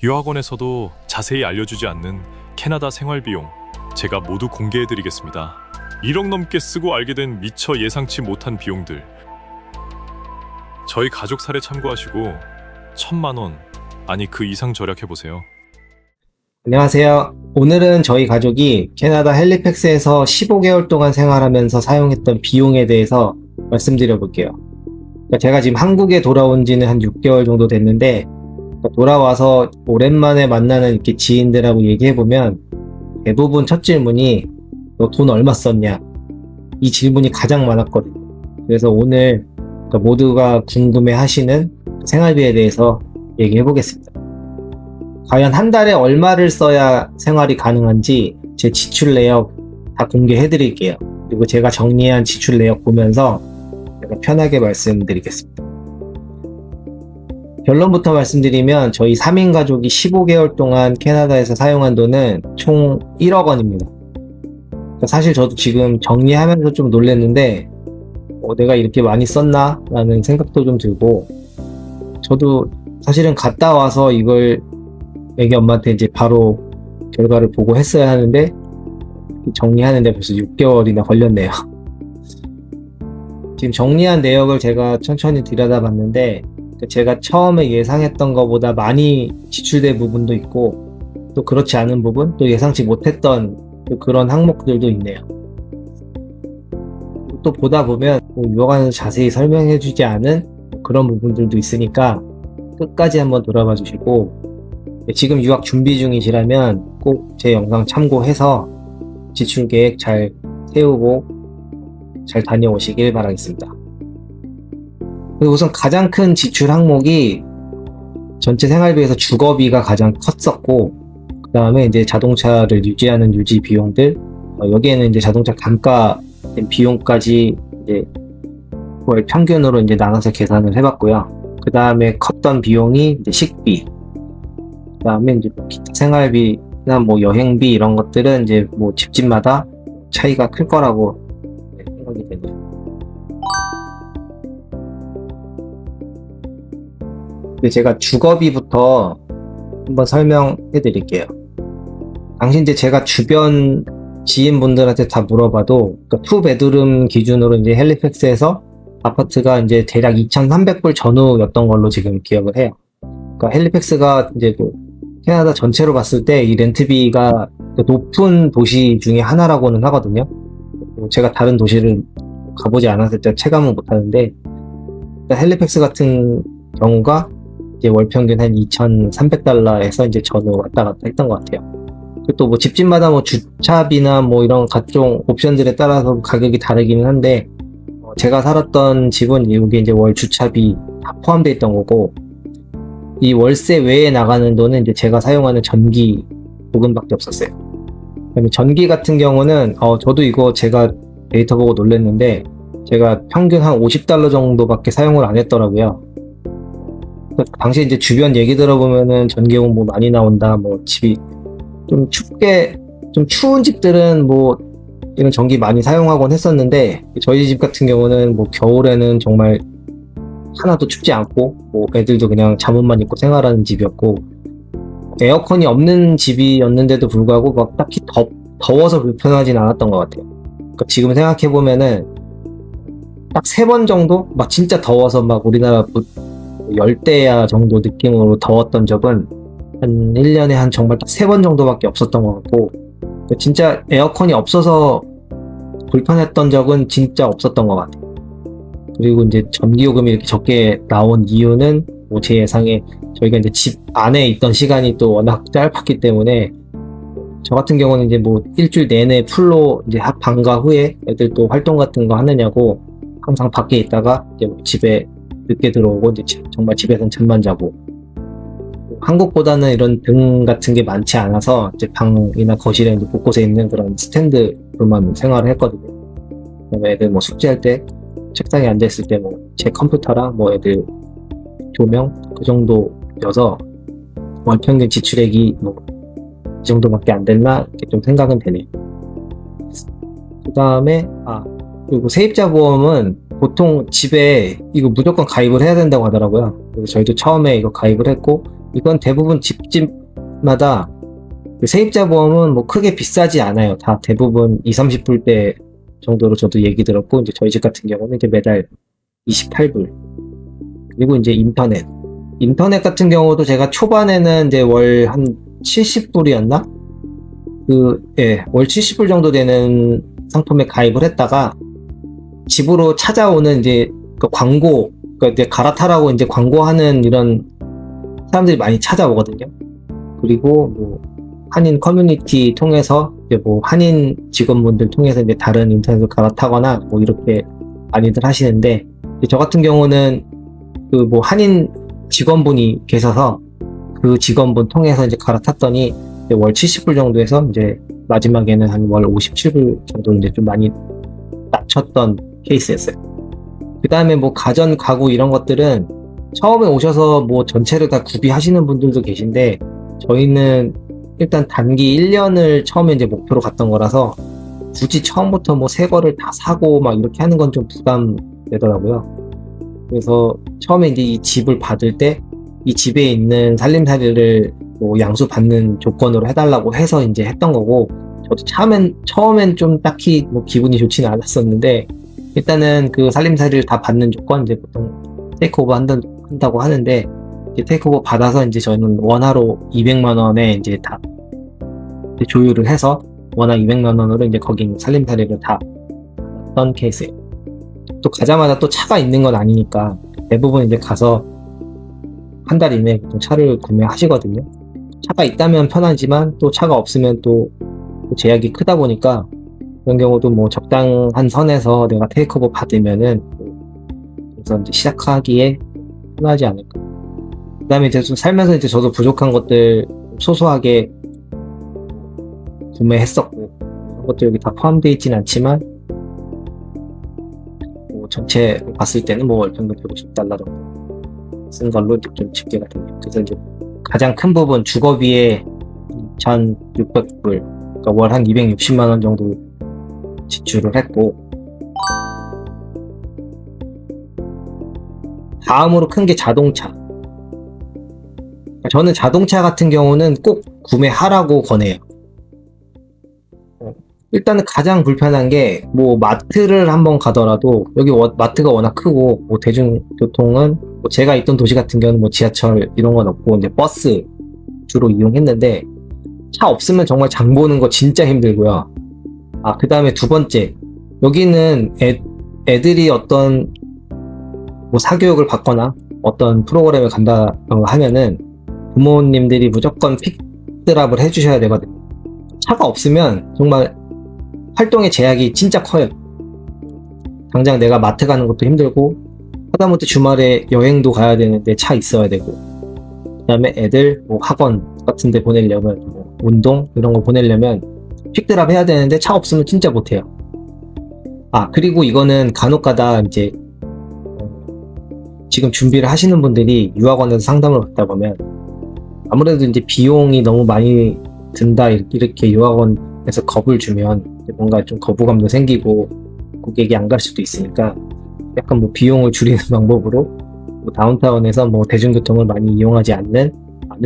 유학원에서도 자세히 알려주지 않는 캐나다 생활비용 제가 모두 공개해드리겠습니다. 1억 넘게 쓰고 알게 된 미처 예상치 못한 비용들. 저희 가족 사례 참고하시고 1,000만 원, 아니 그 이상 절약해보세요. 안녕하세요. 오늘은 저희 가족이 캐나다 헬리팩스에서 15개월 동안 생활하면서 사용했던 비용에 대해서 말씀드려 볼게요. 제가 지금 한국에 돌아온 지는 한 6개월 정도 됐는데, 돌아와서 오랜만에 만나는 이렇게 지인들하고 얘기해보면 대부분 첫 질문이 너 돈 얼마 썼냐? 이 질문이 가장 많았거든요. 그래서 오늘 모두가 궁금해 하시는 생활비에 대해서 얘기해 보겠습니다. 과연 한 달에 얼마를 써야 생활이 가능한지 제 지출 내역 다 공개해 드릴게요. 그리고 제가 정리한 지출 내역 보면서 제가 편하게 말씀드리겠습니다. 결론부터 말씀드리면 저희 3인 가족이 15개월 동안 캐나다에서 사용한 돈은 총 1억 원입니다. 사실 저도 지금 정리하면서 좀 놀랐는데 내가 이렇게 많이 썼나? 라는 생각도 좀 들고, 저도 사실은 갔다 와서 이걸 애기 엄마한테 이제 바로 결과를 보고 했어야 하는데 정리하는데 벌써 6개월이나 걸렸네요. 지금 정리한 내역을 제가 천천히 들여다봤는데 제가 처음에 예상했던 것보다 많이 지출된 부분도 있고 또 그렇지 않은 부분, 또 예상치 못했던 그런 항목들도 있네요. 또 보다 보면 유학원에서 자세히 설명해주지 않은 그런 부분들도 있으니까 끝까지 한번 돌아봐 주시고, 지금 유학 준비 중이시라면 꼭 제 영상 참고해서 지출 계획 잘 세우고 잘 다녀오시길 바라겠습니다. 우선 가장 큰 지출 항목이 전체 생활비에서 주거비가 가장 컸었고, 그 다음에 이제 자동차를 유지하는 유지 비용들, 여기에는 이제 자동차 감가 비용까지 이제 월 평균으로 이제 나눠서 계산을 해봤고요. 그 다음에 컸던 비용이 이제 식비, 그 다음에 이제 기타 생활비나 뭐 여행비 이런 것들은 이제 뭐 집집마다 차이가 클 거라고 생각이 되네요. 제가 주거비부터 한번 설명해 드릴게요. 당시 이제 제가 주변 지인분들한테 다 물어봐도, 그러니까 2베드룸 기준으로 이제 헬리팩스에서 아파트가 이제 대략 2,300불 전후였던 걸로 지금 기억을 해요. 그러니까 헬리팩스가 이제 캐나다 전체로 봤을 때 이 렌트비가 높은 도시 중에 하나라고는 하거든요. 제가 다른 도시를 가보지 않았을 때 체감은 못하는데, 헬리팩스 같은 경우가 이제 월 평균 한 2,300달러에서 이제 전후 왔다 갔다 했던 것 같아요. 또 뭐 집집마다 뭐 주차비나 뭐 이런 각종 옵션들에 따라서 가격이 다르기는 한데, 제가 살았던 집은 여기 이제 월 주차비 다 포함되어 있던 거고, 이 월세 외에 나가는 돈은 이제 제가 사용하는 전기 부분밖에 없었어요. 그다음에 전기 같은 경우는 저도 이거 제가 데이터 보고 놀랐는데, 제가 평균 한 50달러 정도밖에 사용을 안 했더라고요. 당시 이제 주변 얘기 들어보면은 전기요금 뭐 많이 나온다, 뭐 집이 좀 좀 추운 집들은 뭐 이런 전기 많이 사용하곤 했었는데, 저희 집 같은 경우는 뭐 겨울에는 정말 하나도 춥지 않고, 뭐 애들도 그냥 잠옷만 입고 생활하는 집이었고, 에어컨이 없는 집이었는데도 불구하고 막 딱히 더워서 불편하진 않았던 것 같아요. 그러니까 지금 생각해보면은 딱 3번 정도? 막 진짜 더워서 막 우리나라 열대야 정도 느낌으로 더웠던 적은 한 1년에 한 정말 딱 3번 정도밖에 없었던 것 같고, 진짜 에어컨이 없어서 불편했던 적은 진짜 없었던 것 같아요. 그리고 이제 전기요금이 이렇게 적게 나온 이유는 뭐 제 예상에 저희가 이제 집 안에 있던 시간이 또 워낙 짧았기 때문에, 저 같은 경우는 이제 뭐 일주일 내내 풀로 이제 방과 후에 애들 또 활동 같은 거 하느냐고 항상 밖에 있다가 이제 뭐 집에 늦게 들어오고 이제 정말 집에선 잠만 자고, 한국보다는 이런 등 같은 게 많지 않아서 이제 방이나 거실에 이제 곳곳에 있는 그런 스탠드로만 생활을 했거든요. 그다음에 애들 뭐 숙제할 때 책상에 앉아 있을 때 뭐 제 컴퓨터랑 뭐 애들 조명 그 정도여서 월 평균 지출액이 뭐 이 정도밖에 안 됐나 이렇게 좀 생각은 되네요. 그 다음에 그리고 세입자 보험은 보통 집에 이거 무조건 가입을 해야 된다고 하더라고요. 그래서 저희도 처음에 이거 가입을 했고, 이건 대부분 집집마다 그 세입자 보험은 뭐 크게 비싸지 않아요. 다 대부분 2, 30불대 정도로 저도 얘기 들었고, 이제 저희 집 같은 경우는 이제 매달 28불. 그리고 이제 인터넷 같은 경우도 제가 초반에는 이제 월 한 70불이었나? 월 70불 정도 되는 상품에 가입을 했다가 집으로 찾아오는 이제 그 광고, 그러니까 이제 갈아타라고 이제 광고하는 이런 사람들이 많이 찾아오거든요. 그리고 뭐 한인 커뮤니티 통해서 이제 뭐 한인 직원분들 통해서 이제 다른 인터넷을 갈아타거나 뭐 이렇게 많이들 하시는데, 저 같은 경우는 그 뭐 한인 직원분이 계셔서 그 직원분 통해서 이제 갈아탔더니 이제 월 70불 정도에서 이제 마지막에는 한 월 57불 정도 이제 좀 많이 낮췄던 케이스였어요. 그 다음에 뭐 가전, 가구 이런 것들은 처음에 오셔서 뭐 전체를 다 구비하시는 분들도 계신데, 저희는 일단 단기 1년을 처음에 이제 목표로 갔던 거라서 굳이 처음부터 뭐 새 거를 다 사고 막 이렇게 하는 건 좀 부담되더라고요. 그래서 처음에 이제 이 집을 받을 때 이 집에 있는 살림살이를 뭐 양수받는 조건으로 해달라고 해서 이제 했던 거고, 저도 처음엔 좀 딱히 뭐 기분이 좋지는 않았었는데, 일단은 그 살림살이를 다 받는 조건, 이제 보통 테이크오버 한다고 하는데, 이제 테이크오버 받아서 이제 저는 원화로 200만 원에 이제 다 조율을 해서 원화 200만 원으로 이제 거기 살림살이를 다 받았던 케이스예요. 또 가자마자 또 차가 있는 건 아니니까 대부분 이제 가서 한 달 이내에 보통 차를 구매하시거든요. 차가 있다면 편하지만 또 차가 없으면 또 제약이 크다 보니까 그런 경우도 뭐 적당한 선에서 내가 테이크오버 받으면은 그래서 이제 시작하기에 편하지 않을까. 그 다음에 이제 좀 살면서 이제 저도 부족한 것들 소소하게 구매했었고, 그런 것도 여기 다 포함되어 있진 않지만 뭐 전체 봤을 때는 뭐 월평균 150달러 정도 쓴 걸로 좀 집계가 됩니다. 그래서 이제 가장 큰 부분 주거비에 2,600불, 그러니까 월 한 260만 원 정도 지출을 했고, 다음으로 큰 게 자동차. 저는 자동차 같은 경우는 꼭 구매하라고 권해요. 일단은 가장 불편한 게 뭐 마트를 한번 가더라도 여기 마트가 워낙 크고, 뭐 대중교통은 뭐 제가 있던 도시 같은 경우는 뭐 지하철 이런 건 없고 이제 버스 주로 이용했는데, 차 없으면 정말 장 보는 거 진짜 힘들고요. 그 다음에 두 번째, 여기는 애들이 어떤 뭐 사교육을 받거나 어떤 프로그램을 간다고 하면은 부모님들이 무조건 픽드랍을 해주셔야 되거든요. 차가 없으면 정말 활동의 제약이 진짜 커요. 당장 내가 마트 가는 것도 힘들고, 하다못해 주말에 여행도 가야 되는데 차 있어야 되고, 그 다음에 애들 뭐 학원 같은 데 보내려면, 뭐 운동 이런 거 보내려면 픽드랍 해야 되는데 차 없으면 진짜 못해요. 그리고 이거는 간혹가다 이제 지금 준비를 하시는 분들이 유학원에서 상담을 받다 보면 아무래도 이제 비용이 너무 많이 든다 이렇게 유학원에서 겁을 주면 뭔가 좀 거부감도 생기고 고객이 안 갈 수도 있으니까, 약간 뭐 비용을 줄이는 방법으로 뭐 다운타운에서 뭐 대중교통을 많이 이용하지 않을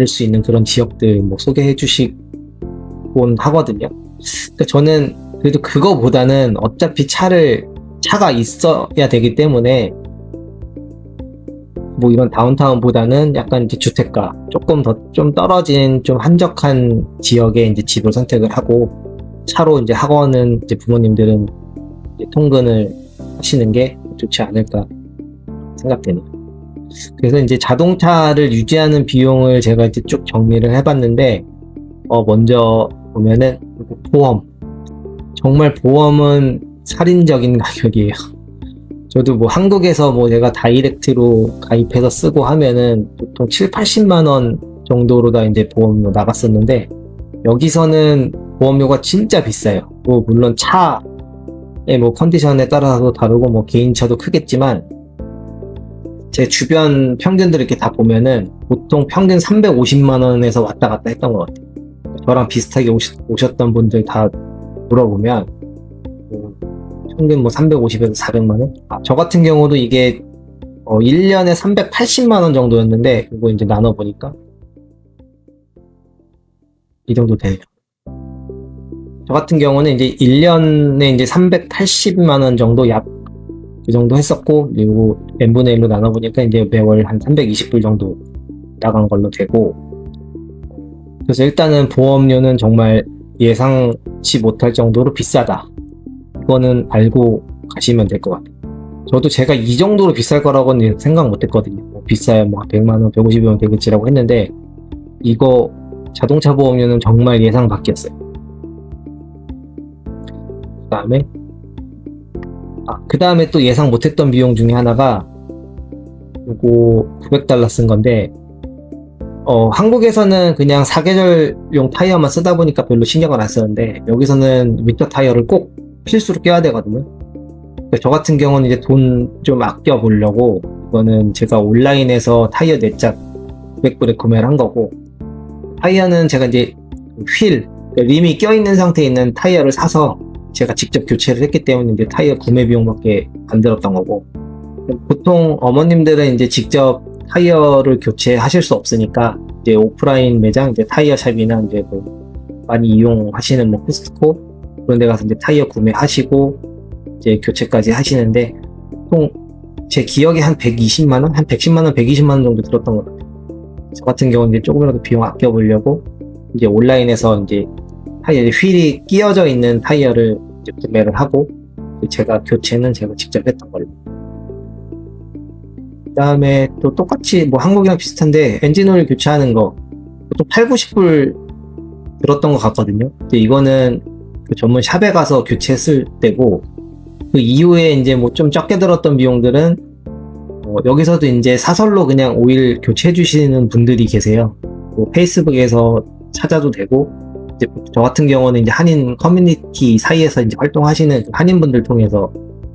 수 있는 그런 지역들 뭐 소개해 주시곤 하거든요. 그러니까 저는 그래도 그거보다는 어차피 차가 있어야 되기 때문에 뭐 이런 다운타운보다는 약간 이제 주택가 조금 더 좀 떨어진 좀 한적한 지역에 이제 집을 선택을 하고, 차로 이제 학원은 이제 부모님들은 이제 통근을 하시는 게 좋지 않을까 생각되네요. 그래서 이제 자동차를 유지하는 비용을 제가 이제 쭉 정리를 해봤는데, 먼저 보면은 보험. 정말 보험은 살인적인 가격이에요. 저도 뭐 한국에서 뭐 제가 다이렉트로 가입해서 쓰고 하면은 보통 7, 80만 원 정도로 다 이제 보험료 나갔었는데, 여기서는 보험료가 진짜 비싸요. 뭐 물론 차의 뭐 컨디션에 따라서 다르고 뭐 개인차도 크겠지만, 제 주변 평균들 이렇게 다 보면은 보통 평균 350만 원에서 왔다 갔다 했던 것 같아요. 저랑 비슷하게 오셨던 분들 다 물어보면 평균 뭐 350에서 400만 원? 저 같은 경우도 이게 1년에 380만 원 정도였는데, 이거 이제 나눠보니까 이 정도 되네요. 저 같은 경우는 이제 1년에 이제 380만 원 정도 그 정도 했었고, 그리고 n분의 1로 나눠보니까 이제 매월 한 320불 정도 나간 걸로 되고, 그래서 일단은 보험료는 정말 예상치 못할 정도로 비싸다. 이거는 알고 가시면 될 것 같아요. 저도 제가 이 정도로 비쌀 거라고는 생각 못 했거든요. 비싸야 뭐 100만원, 150만 되겠지라고 했는데, 이거 자동차 보험료는 정말 예상 밖이었어요. 그 다음에 또 예상 못했던 비용 중에 하나가 요거 $900 쓴 건데, 한국에서는 그냥 사계절용 타이어만 쓰다 보니까 별로 신경을 안 쓰는데, 여기서는 윈터 타이어를 꼭 필수로 껴야 되거든요. 저 같은 경우는 이제 돈 좀 아껴 보려고, 이거는 제가 온라인에서 타이어 4짝 900불에 구매를 한 거고, 타이어는 제가 이제 림이 껴있는 상태에 있는 타이어를 사서 제가 직접 교체를 했기 때문에 이제 타이어 구매 비용밖에 안 들었던 거고, 보통 어머님들은 이제 직접 타이어를 교체하실 수 없으니까 이제 오프라인 매장, 이제 타이어 샵이나 이제 많이 이용하시는 뭐 코스트코 그런 데 가서 이제 타이어 구매하시고 이제 교체까지 하시는데, 보통 제 기억에 한 120만 원, 한 110만 원, 120만 원 정도 들었던 것 같아요. 저 같은 경우는 이제 조금이라도 비용 아껴 보려고 이제 온라인에서 이제 타이어 휠이 끼어져 있는 타이어를 이제 구매를 하고, 제가 교체는 제가 직접 했던 걸로. 그 다음에 또 똑같이 뭐 한국이랑 비슷한데 엔진오일 교체하는 거 보통 8, 90불 들었던 것 같거든요. 근데 이거는 그 전문 샵에 가서 교체했을 때고, 그 이후에 이제 뭐 좀 적게 들었던 비용들은 여기서도 이제 사설로 그냥 오일 교체해 주시는 분들이 계세요. 뭐 페이스북에서 찾아도 되고, 이제 저 같은 경우는 이제 한인 커뮤니티 사이에서 이제 활동하시는 한인분들 통해서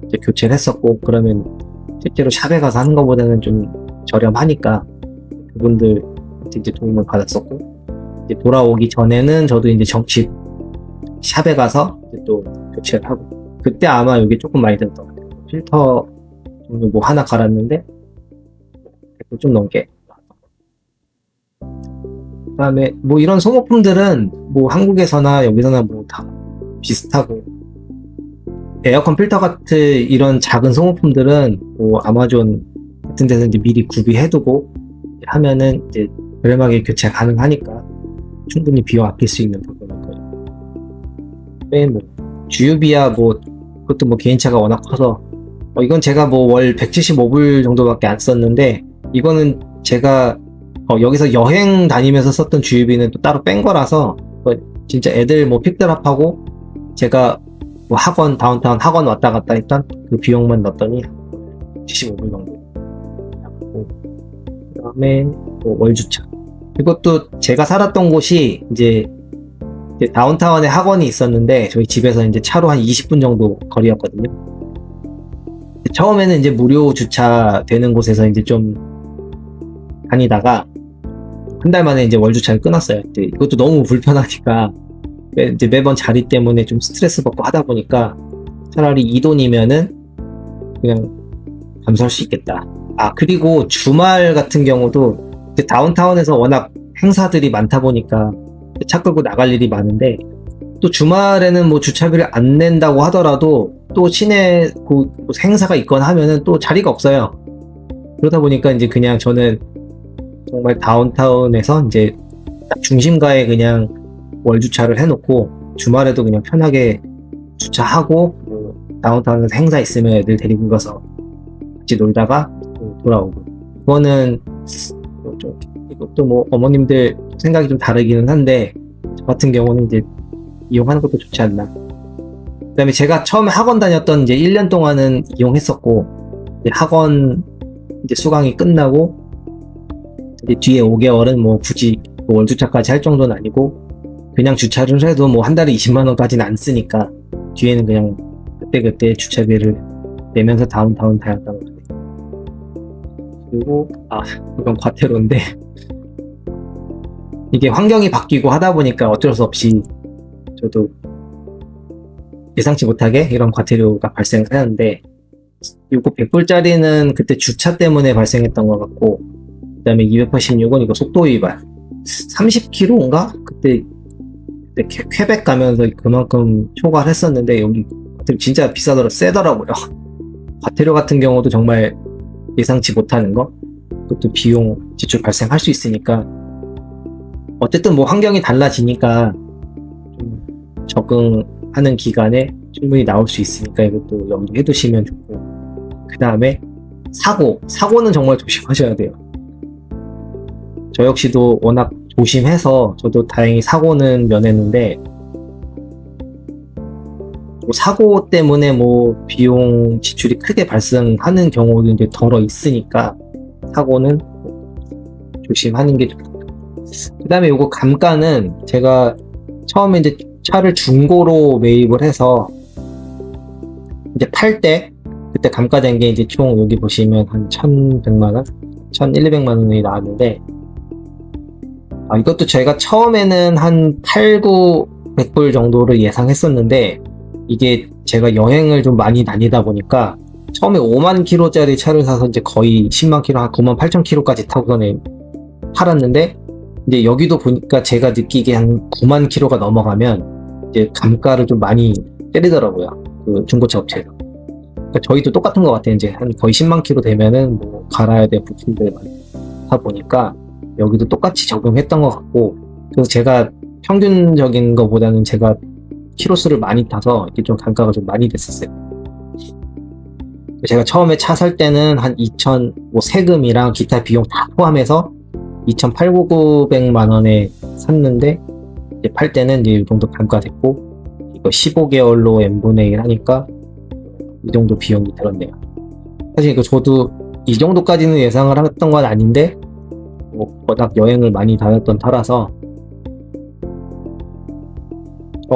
이제 교체를 했었고, 그러면 실제로 샵에 가서 하는 것보다는 좀 저렴하니까 그분들 이제 도움을 받았었고, 이제 돌아오기 전에는 저도 이제 정식 샵에 가서 이제 또 교체를 하고, 그때 아마 이게 조금 많이 들었던 것 같아요. 필터 정도 뭐 하나 갈았는데 100불 좀 넘게. 그 다음에 뭐 이런 소모품들은 뭐 한국에서나 여기서나 뭐 다 비슷하고, 에어컨 필터 같은 이런 작은 소모품들은 뭐 아마존 같은 데서 이제 미리 구비해두고 하면은 이제 저렴하게 교체 가능하니까 충분히 비용 아낄 수 있는 부분인 거예요. 뭐 주유비야 뭐 그것도 뭐 개인차가 워낙 커서 이건 제가 뭐 월 175불 정도밖에 안 썼는데, 이거는 제가 여기서 여행 다니면서 썼던 주유비는 또 따로 뺀 거라서 진짜 애들 뭐 픽드랍하고 제가 뭐 학원, 다운타운 학원 왔다 갔다 했던 그 비용만 넣었더니 75불 정도. 그 다음에 뭐 월주차. 이것도 제가 살았던 곳이 이제 다운타운에 학원이 있었는데, 저희 집에서 이제 차로 한 20분 정도 거리였거든요. 처음에는 이제 무료 주차 되는 곳에서 이제 좀 다니다가 한 달 만에 이제 월주차를 끊었어요. 이것도 너무 불편하니까 이제 매번 자리 때문에 좀 스트레스 받고 하다 보니까 차라리 이 돈이면은 그냥 감수할 수 있겠다. 그리고 주말 같은 경우도 다운타운에서 워낙 행사들이 많다 보니까 차 끌고 나갈 일이 많은데, 또 주말에는 뭐 주차비를 안 낸다고 하더라도 또 시내 행사가 있거나 하면은 또 자리가 없어요. 그러다 보니까 이제 그냥 저는 정말 다운타운에서 이제 딱 중심가에 그냥 월주차를 해놓고 주말에도 그냥 편하게 주차하고, 뭐 다운타운에서 행사 있으면 애들 데리고 가서 같이 놀다가 돌아오고. 이것도 뭐 어머님들 생각이 좀 다르기는 한데, 저 같은 경우는 이제 이용하는 것도 좋지 않나. 그 다음에 제가 처음에 학원 다녔던 이제 1년 동안은 이용했었고, 이제 학원 이제 수강이 끝나고 이제 뒤에 5개월은 뭐 굳이 월주차까지 할 정도는 아니고, 그냥 주차를 해도 뭐 한 달에 20만원까지는 안 쓰니까 뒤에는 그냥 그때 주차비를 내면서 다운타운 다녔던 것 같아요. 그리고 이건 과태료인데 이게 환경이 바뀌고 하다 보니까 어쩔 수 없이 저도 예상치 못하게 이런 과태료가 발생하는데, 이거 100불짜리는 그때 주차 때문에 발생했던 것 같고, 그 다음에 286은 이거 속도 위반 30km인가? 그때 그때 퀘벡 가면서 그만큼 초과했었는데 여기 진짜 비싸더라 세더라고요. 과태료 같은 경우도 정말 예상치 못하는 거, 그것도 비용 지출 발생할 수 있으니까 어쨌든 뭐 환경이 달라지니까 좀 적응하는 기간에 충분히 나올 수 있으니까 이것도 염두해 두시면 좋고, 그 다음에 사고는 정말 조심하셔야 돼요. 저 역시도 워낙 조심해서 저도 다행히 사고는 면했는데, 뭐 사고 때문에 뭐 비용 지출이 크게 발생하는 경우도 이제 덜어 있으니까 사고는 조심하는 게 좋고, 그 다음에 요거 감가는 제가 처음에 이제 차를 중고로 매입을 해서 이제 팔 때 그때 감가된 게 이제 총 여기 보시면 한 1,100만원? 1,200만원이 나왔는데, 이것도 제가 처음에는 한 8, 9, 100불 정도를 예상했었는데, 이게 제가 여행을 좀 많이 다니다 보니까 처음에 5만 킬로짜리 차를 사서 이제 거의 10만 킬로, 한 9만 8천 킬로까지 타고선에 팔았는데, 이제 여기도 보니까 제가 느끼기에 한 9만 킬로가 넘어가면 이제 감가를 좀 많이 때리더라고요. 그 중고차 업체에서. 그러니까 저희도 똑같은 것 같아요. 이제 한 거의 10만 킬로 되면은 뭐 갈아야 될 부품들 많다 보니까 여기도 똑같이 적용했던 것 같고, 그래서 제가 평균적인 것보다는 제가 키로수를 많이 타서 이게 좀 단가가 좀 많이 됐었어요. 제가 처음에 차 살 때는 한 2천, 뭐 세금이랑 기타 비용 다 포함해서 2,800~900만 원에 샀는데, 이제 팔 때는 이제 이 정도 감가됐고, 이거 15개월로 n분의 1 하니까 이 정도 비용이 들었네요. 사실 이거 저도 이 정도까지는 예상을 했던 건 아닌데, 뭐 워낙 여행을 많이 다녔던 터라서.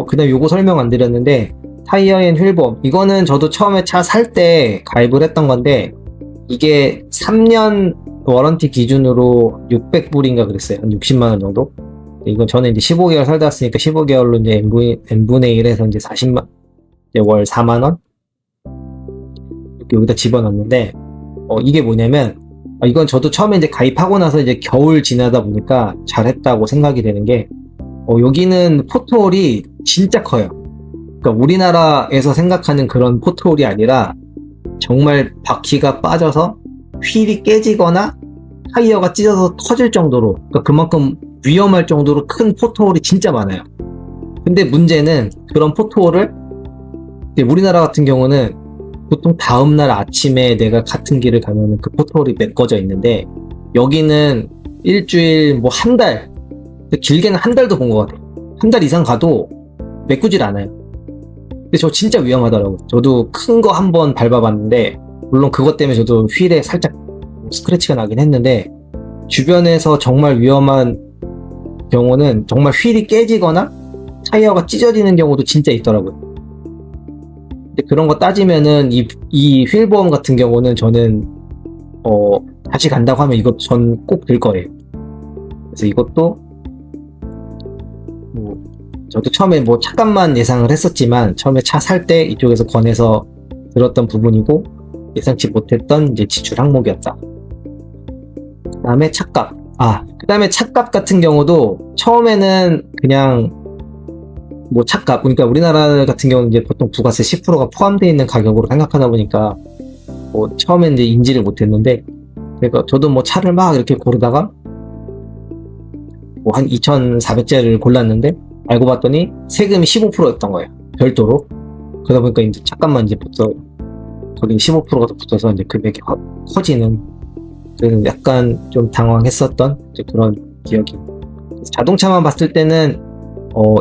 그 다음 요거 설명 안 드렸는데, 타이어 앤 휠보험, 이거는 저도 처음에 차 살 때 가입을 했던 건데, 이게 3년 워런티 기준으로 600불인가 그랬어요. 한 60만원 정도? 이건 저는 이제 15개월 살다 왔으니까 15개월로 이제 n분의 1에서 이제 40만, 이제 월 4만원? 이렇게 여기다 집어넣는데, 이게 뭐냐면, 이건 저도 처음에 이제 가입하고 나서 이제 겨울 지나다 보니까 잘했다고 생각이 되는 게, 여기는 포트홀이 진짜 커요. 그러니까 우리나라에서 생각하는 그런 포트홀이 아니라 정말 바퀴가 빠져서 휠이 깨지거나 타이어가 찢어서 터질 정도로, 그러니까 그만큼 위험할 정도로 큰 포트홀이 진짜 많아요. 근데 문제는 그런 포트홀을 우리나라 같은 경우는 보통 다음날 아침에 내가 같은 길을 가면 그 포트홀이 메꿔져 있는데, 여기는 일주일, 뭐 한 달, 길게는 한 달도 본 것 같아요. 한 달 이상 가도 메꾸질 않아요. 근데 저 진짜 위험하더라고요. 저도 큰 거 한번 밟아봤는데, 물론 그것 때문에 저도 휠에 살짝 스크래치가 나긴 했는데, 주변에서 정말 위험한 경우는 정말 휠이 깨지거나 타이어가 찢어지는 경우도 진짜 있더라고요. 근데 그런 거 따지면은 이 휠보험 같은 경우는 저는 다시 간다고 하면 이것 전 꼭 들 거예요. 그래서 이것도 저도 처음에 뭐 차값만 예상을 했었지만, 처음에 차 살 때 이쪽에서 권해서 들었던 부분이고, 예상치 못했던 이제 지출 항목이었다. 그 다음에 차값. 그 다음에 차값 같은 경우도 처음에는 그냥 뭐 차값, 그러니까 우리나라 같은 경우는 이제 보통 부가세 10%가 포함되어 있는 가격으로 생각하다 보니까 뭐 처음에는 이제 인지를 못했는데, 저도 뭐 차를 막 이렇게 고르다가 뭐 한 2,400짜리를 골랐는데, 알고 봤더니 세금이 15%였던 거예요. 별도로. 그러다 보니까 이제 차값만 이제 거기 15%가 더 붙어서 이제 금액이 확 커지는, 그래서 약간 좀 당황했었던 이제 그런 기억이. 자동차만 봤을 때는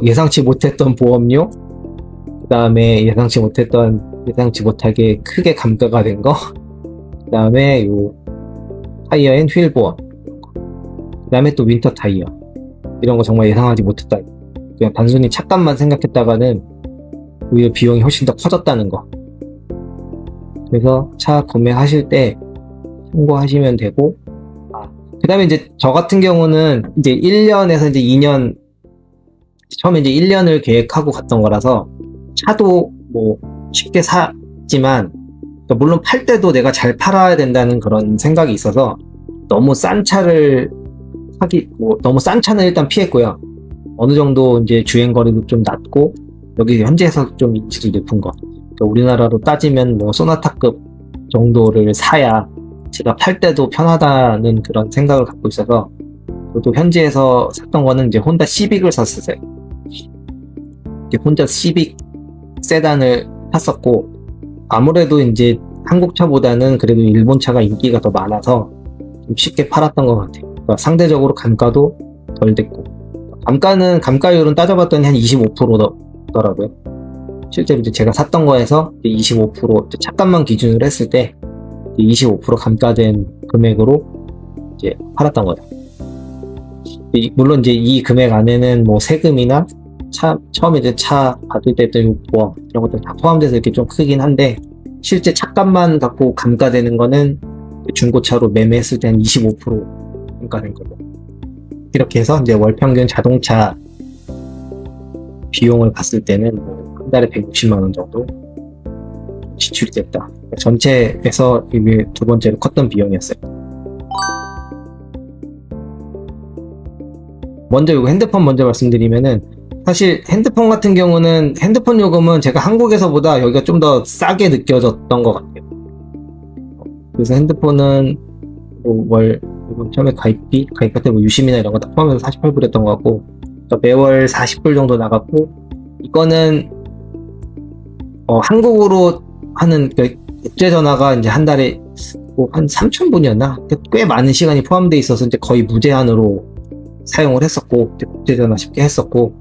예상치 못했던 보험료, 그 다음에 예상치 못하게 크게 감가가 된 거, 그 다음에 요 타이어 앤 휠 보험, 그 다음에 또 윈터 타이어, 이런 거 정말 예상하지 못했다. 그냥 단순히 차값만 생각했다가는 오히려 비용이 훨씬 더 커졌다는 거. 그래서 차 구매하실 때 참고하시면 되고, 그 다음에 이제 저 같은 경우는 이제 1년에서 이제 2년, 처음에 이제 1년을 계획하고 갔던 거라서 차도 뭐 쉽게 샀지만, 그러니까 물론 팔 때도 내가 잘 팔아야 된다는 그런 생각이 있어서 너무 싼 차를 너무 싼 차는 일단 피했고요. 어느 정도 이제 주행 거리도 좀 낮고 여기 현지에서 좀 인지도 높은 거. 그러니까 우리나라로 따지면 뭐 소나타급 정도를 사야 제가 팔 때도 편하다는 그런 생각을 갖고 있어서 저도 현지에서 샀던 거는 이제 혼다 시빅을 샀었어요. 이제 혼다 시빅 세단을 샀었고 아무래도 이제 한국 차보다는 그래도 일본 차가 인기가 더 많아서 좀 쉽게 팔았던 것 같아요. 그러니까 상대적으로 감가도 덜 됐고 감가율은 따져봤더니 한 25%더라고요. 실제로 이제 제가 샀던 거에서 25% 차값만 기준으로 했을 때 25% 감가된 금액으로 이제 팔았던 거예요. 물론 이제 이 금액 안에는 뭐 세금이나 처음에 이제 차 받을 때 했던 요금 이런 것들 다 포함돼서 이렇게 좀 크긴 한데 실제 차값만 갖고 감가되는 거는 중고차로 매매했을 때 한 25% 감가된 거고 이렇게 해서 이제 월 평균 자동차 비용을 봤을 때는 뭐 한 달에 160만 원 정도 지출이 됐다. 전체에서 이게 두 번째로 컸던 비용이었어요. 먼저 이거 핸드폰 먼저 말씀드리면은 사실 핸드폰 같은 경우는 핸드폰 요금은 제가 한국에서보다 여기가 좀 더 싸게 느껴졌던 것 같아요. 그래서 핸드폰은 월 처음에 가입할 때 뭐 유심이나 이런 거 다 포함해서 48불이었던 것 같고 그러니까 매월 40불 정도 나갔고 이거는 한국으로 하는 국제전화가 이제 한 달에 뭐 한 3,000분이었나? 꽤 많은 시간이 포함되어 있어서 이제 거의 무제한으로 사용을 했었고 국제전화 쉽게 했었고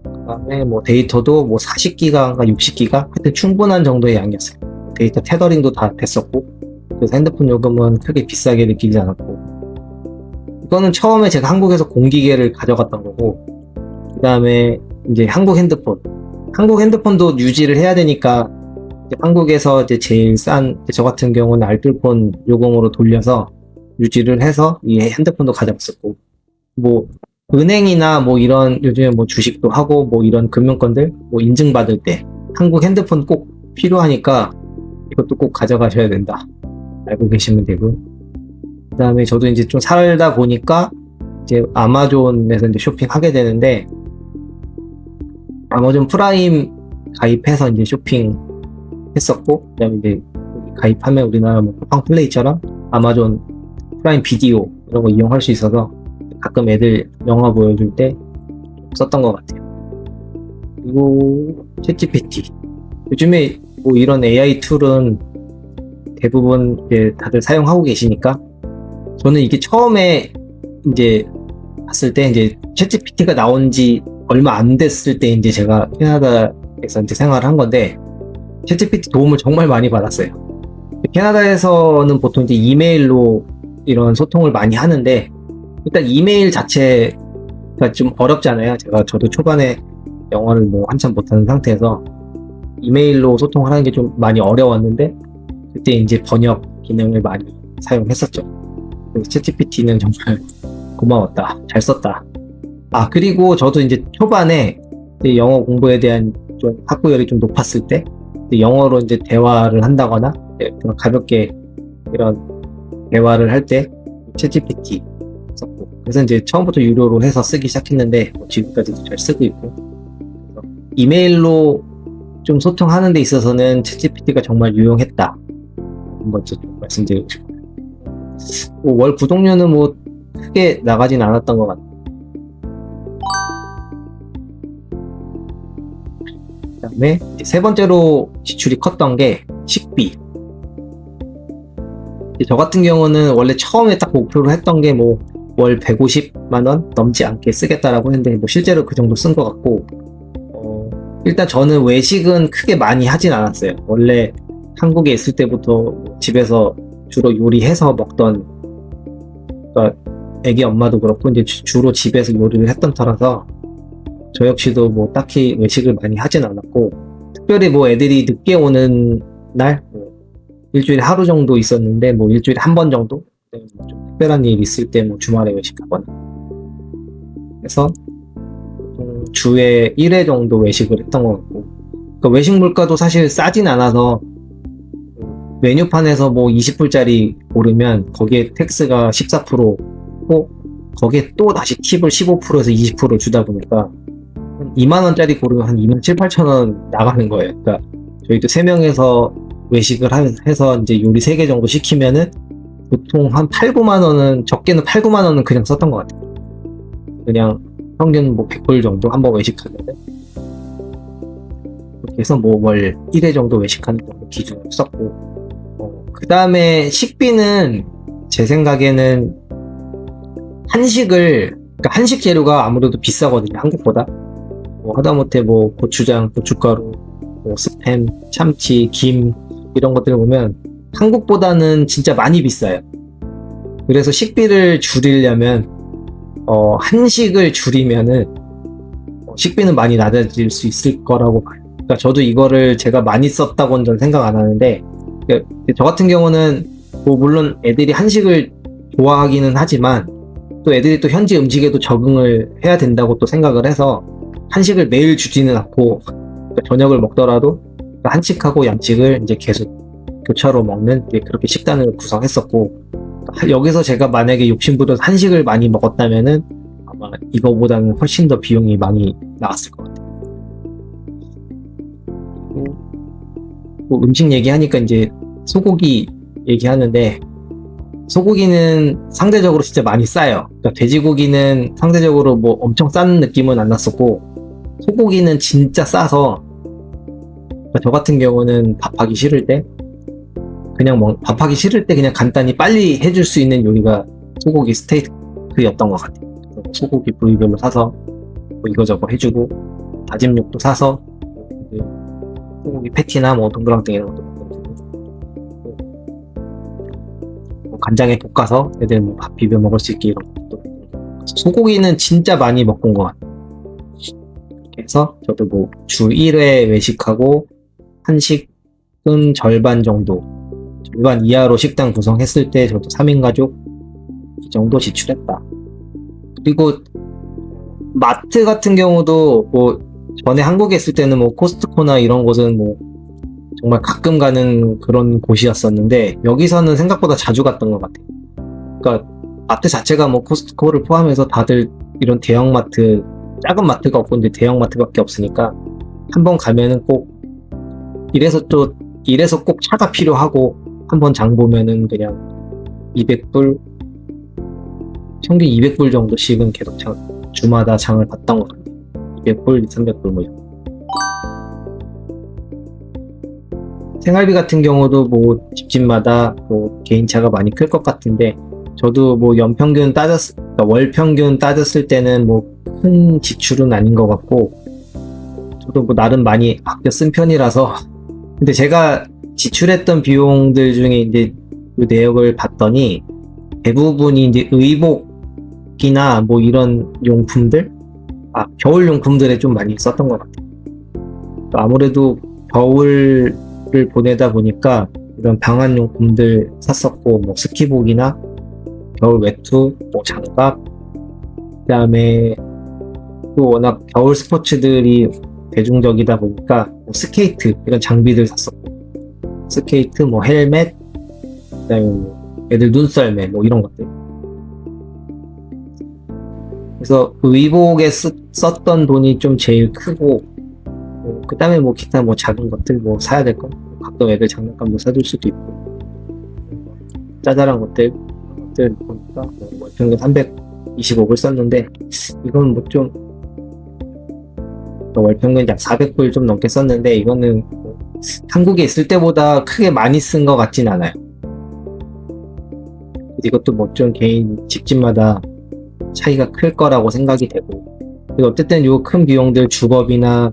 그다음에 뭐 데이터도 뭐 40기가인가 60기가 하여튼 충분한 정도의 양이었어요. 데이터 테더링도 다 됐었고 그래서 핸드폰 요금은 크게 비싸게 느끼지 않았고 이거는 처음에 제가 한국에서 공기계를 가져갔던 거고 그 다음에 이제 한국 핸드폰도 유지를 해야 되니까 한국에서 이제 제일 싼 저 같은 경우는 알뜰폰 요금으로 돌려서 유지를 해서 이 핸드폰도 가져갔었고 뭐 은행이나 뭐 이런 요즘에 뭐 주식도 하고 뭐 이런 금융권들 뭐 인증받을 때 한국 핸드폰 꼭 필요하니까 이것도 꼭 가져가셔야 된다 알고 계시면 되고 그 다음에 저도 이제 좀 살다 보니까 이제 아마존에서 이제 쇼핑하게 되는데 아마존 프라임 가입해서 이제 쇼핑 했었고 그 다음에 이제 가입하면 우리나라 뭐 쿠팡 플레이처럼 아마존 프라임 비디오 이런 거 이용할 수 있어서 가끔 애들 영화 보여줄 때 썼던 것 같아요. 그리고 챗GPT 요즘에 뭐 이런 AI 툴은 대부분 이제 다들 사용하고 계시니까 저는 이게 처음에 이제 봤을 때 이제 챗GPT가 나온 지 얼마 안 됐을 때 이제 제가 캐나다에서 이제 생활을 한 건데 챗GPT 도움을 정말 많이 받았어요. 캐나다에서는 보통 이제 이메일로 이런 소통을 많이 하는데 일단 이메일 자체가 좀 어렵잖아요. 저도 초반에 영어를 뭐 한참 못하는 상태에서 이메일로 소통을 하는 게 좀 많이 어려웠는데 그때 이제 번역 기능을 많이 사용했었죠. 그래서 챗GPT는 정말 고마웠다. 잘 썼다. 그리고 저도 이제 초반에 이제 영어 공부에 대한 좀 학구열이 좀 높았을 때 영어로 이제 대화를 한다거나 그런 가볍게 이런 대화를 할 때 챗GPT 썼고 그래서 이제 처음부터 유료로 해서 쓰기 시작했는데 뭐 지금까지도 잘 쓰고 있고 이메일로 좀 소통하는 데 있어서는 챗GPT가 정말 유용했다. 한번 좀 말씀드리고 싶어요. 월 구독료는 뭐 크게 나가진 않았던 것 같아요. 그 다음에 세 번째로 지출이 컸던 게 식비. 저 같은 경우는 원래 처음에 딱 목표로 했던 게 뭐 월 150만원 넘지 않게 쓰겠다라고 했는데 뭐 실제로 그 정도 쓴 것 같고 일단 저는 외식은 크게 많이 하진 않았어요. 원래 한국에 있을 때부터 집에서 주로 요리해서 먹던 그러니까 애기 엄마도 그렇고 이제 주로 집에서 요리를 했던 터라서 저 역시도 뭐 딱히 외식을 많이 하진 않았고 특별히 뭐 애들이 늦게 오는 날 뭐 일주일에 하루 정도 있었는데 뭐 일주일에 한 번 정도 좀 특별한 일 있을 때 뭐 주말에 외식하거나 그래서 주에 1회 정도 외식을 했던 것 같고 그러니까 외식 물가도 사실 싸진 않아서 메뉴판에서 뭐 20불짜리 고르면 거기에 텍스가 14%고 거기에 또 다시 팁을 15%에서 20% 주다 보니까 2만 원짜리 고르면 한 2만 7, 8천 원 나가는 거예요. 그러니까 저희도 3명에서 외식을 해서 이제 요리 3개 정도 시키면은 보통 한 8, 9만 원은, 적게는 8, 9만 원은 그냥 썼던 것 같아요. 그냥 평균 뭐 100불 정도 한번 외식하는데, 그렇게 해서 뭐 월 1회 정도 외식하는 정도 기준으로 썼고, 그 다음에 식비는 제 생각에는 그러니까 한식 재료가 아무래도 비싸거든요, 한국보다. 뭐 하다못해 뭐 고추장, 고춧가루, 뭐 스팸, 참치, 김 이런 것들을 보면 한국보다는 진짜 많이 비싸요. 그래서 식비를 줄이려면 한식을 줄이면은 식비는 많이 낮아질 수 있을 거라고 봐요. 그러니까 저도 이거를 제가 많이 썼다고는 저는 생각 안 하는데, 저 같은 경우는 뭐 물론 애들이 한식을 좋아하기는 하지만 또 애들이 또 현지 음식에도 적응을 해야 된다고 또 생각을 해서 한식을 매일 주지는 않고, 저녁을 먹더라도 한식하고 양식을 이제 계속 교차로 먹는 그렇게 식단을 구성했었고, 여기서 제가 만약에 욕심부려서 한식을 많이 먹었다면은 아마 이거보다는 훨씬 더 비용이 많이 나왔을 것 같아요. 뭐 음식 얘기하니까 이제 소고기 얘기하는데, 소고기는 상대적으로 진짜 많이 싸요. 그러니까 돼지고기는 상대적으로 뭐 엄청 싼 느낌은 안 났었고, 소고기는 진짜 싸서, 그러니까 저 같은 경우는 밥하기 싫을 때 그냥 간단히 빨리 해줄 수 있는 요리가 소고기 스테이크였던 것 같아요. 소고기 부위별로 사서 뭐 이거저거 해주고, 다짐 육도 사서 소고기 패티나 뭐 동그랑땡 이런 것도 먹어주고, 뭐 간장에 볶아서 애들 뭐 밥 비벼 먹을 수 있게 이런 것도. 소고기는 진짜 많이 먹은 것 같아요. 그래서 저도 뭐 주 1회 외식하고 한식은 절반 이하로 식당 구성했을 때 저도 3인 가족 이 정도 지출했다. 그리고 마트 같은 경우도 뭐 전에 한국에 있을 때는 뭐 코스트코나 이런 곳은 뭐 정말 가끔 가는 그런 곳이었었는데, 여기서는 생각보다 자주 갔던 것 같아요. 그러니까 마트 자체가 뭐 코스트코를 포함해서 다들 이런 대형마트, 작은 마트가 없고 이제 대형마트밖에 없으니까 한번 가면은 꼭 이래서 꼭 차가 필요하고, 한번 장 보면은 그냥 200불, 평균 200불 정도씩은 계속 주마다 장을 봤던 것 같아요. 200불, 300불 뭐. 생활비 같은 경우도 뭐 집집마다 뭐 개인차가 많이 클 것 같은데, 저도 뭐 그러니까 월 평균 따졌을 때는 뭐 큰 지출은 아닌 것 같고, 저도 뭐 나름 많이 아껴 쓴 편이라서. 근데 제가 지출했던 비용들 중에 이제 그 내역을 봤더니 대부분이 이제 의복이나 뭐 이런 용품들, 겨울 용품들에 좀 많이 썼던 것 같아요. 아무래도 겨울을 보내다 보니까 이런 방한 용품들 샀었고, 뭐 스키복이나 겨울 외투, 뭐 장갑, 그다음에 또 워낙 겨울 스포츠들이 대중적이다 보니까 뭐 스케이트 이런 장비들 샀었고, 스케이트, 뭐 헬멧, 그다음에 뭐 애들 눈썰매 뭐 이런 것들. 그래서 의복에 썼던 돈이 좀 제일 크고, 그다음에 뭐 기타 뭐 작은 것들 뭐 사야 될 거, 가끔 애들 장난감도 사줄 수도 있고, 짜잘한 것들 보니까 뭐 평균 325불 썼는데, 이건 뭐 좀 월평균 약 400불 좀 넘게 썼는데, 이거는 뭐 한국에 있을 때보다 크게 많이 쓴 것 같진 않아요. 이것도 뭐 좀 개인 집집마다 차이가 클 거라고 생각이 되고, 그리고 어쨌든 요 큰 비용들, 주거비나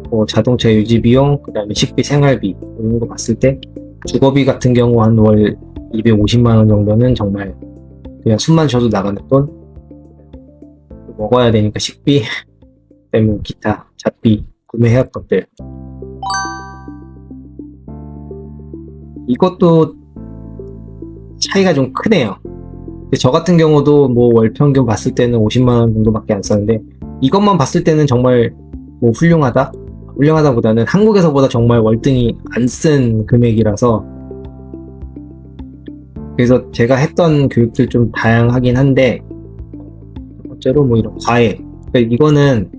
뭐 자동차 유지 비용, 그 다음에 식비, 생활비 이런 거 봤을 때, 주거비 같은 경우 한 월 250만 원 정도는 정말 그냥 숨만 쉬어도 나가는 돈, 먹어야 되니까 식비, 그다음에 기타 잡비 구매해야 것들, 이것도 차이가 좀 크네요. 근데 저 같은 경우도 뭐 월 평균 봤을 때는 50만 원 정도밖에 안 썼는데, 이것만 봤을 때는 정말 뭐 훌륭하다보다는 한국에서보다 정말 월등히 안 쓴 금액이라서. 그래서 제가 했던 교육들 좀 다양하긴 한데, 번째로 뭐 이런 과외. 그러니까 이거는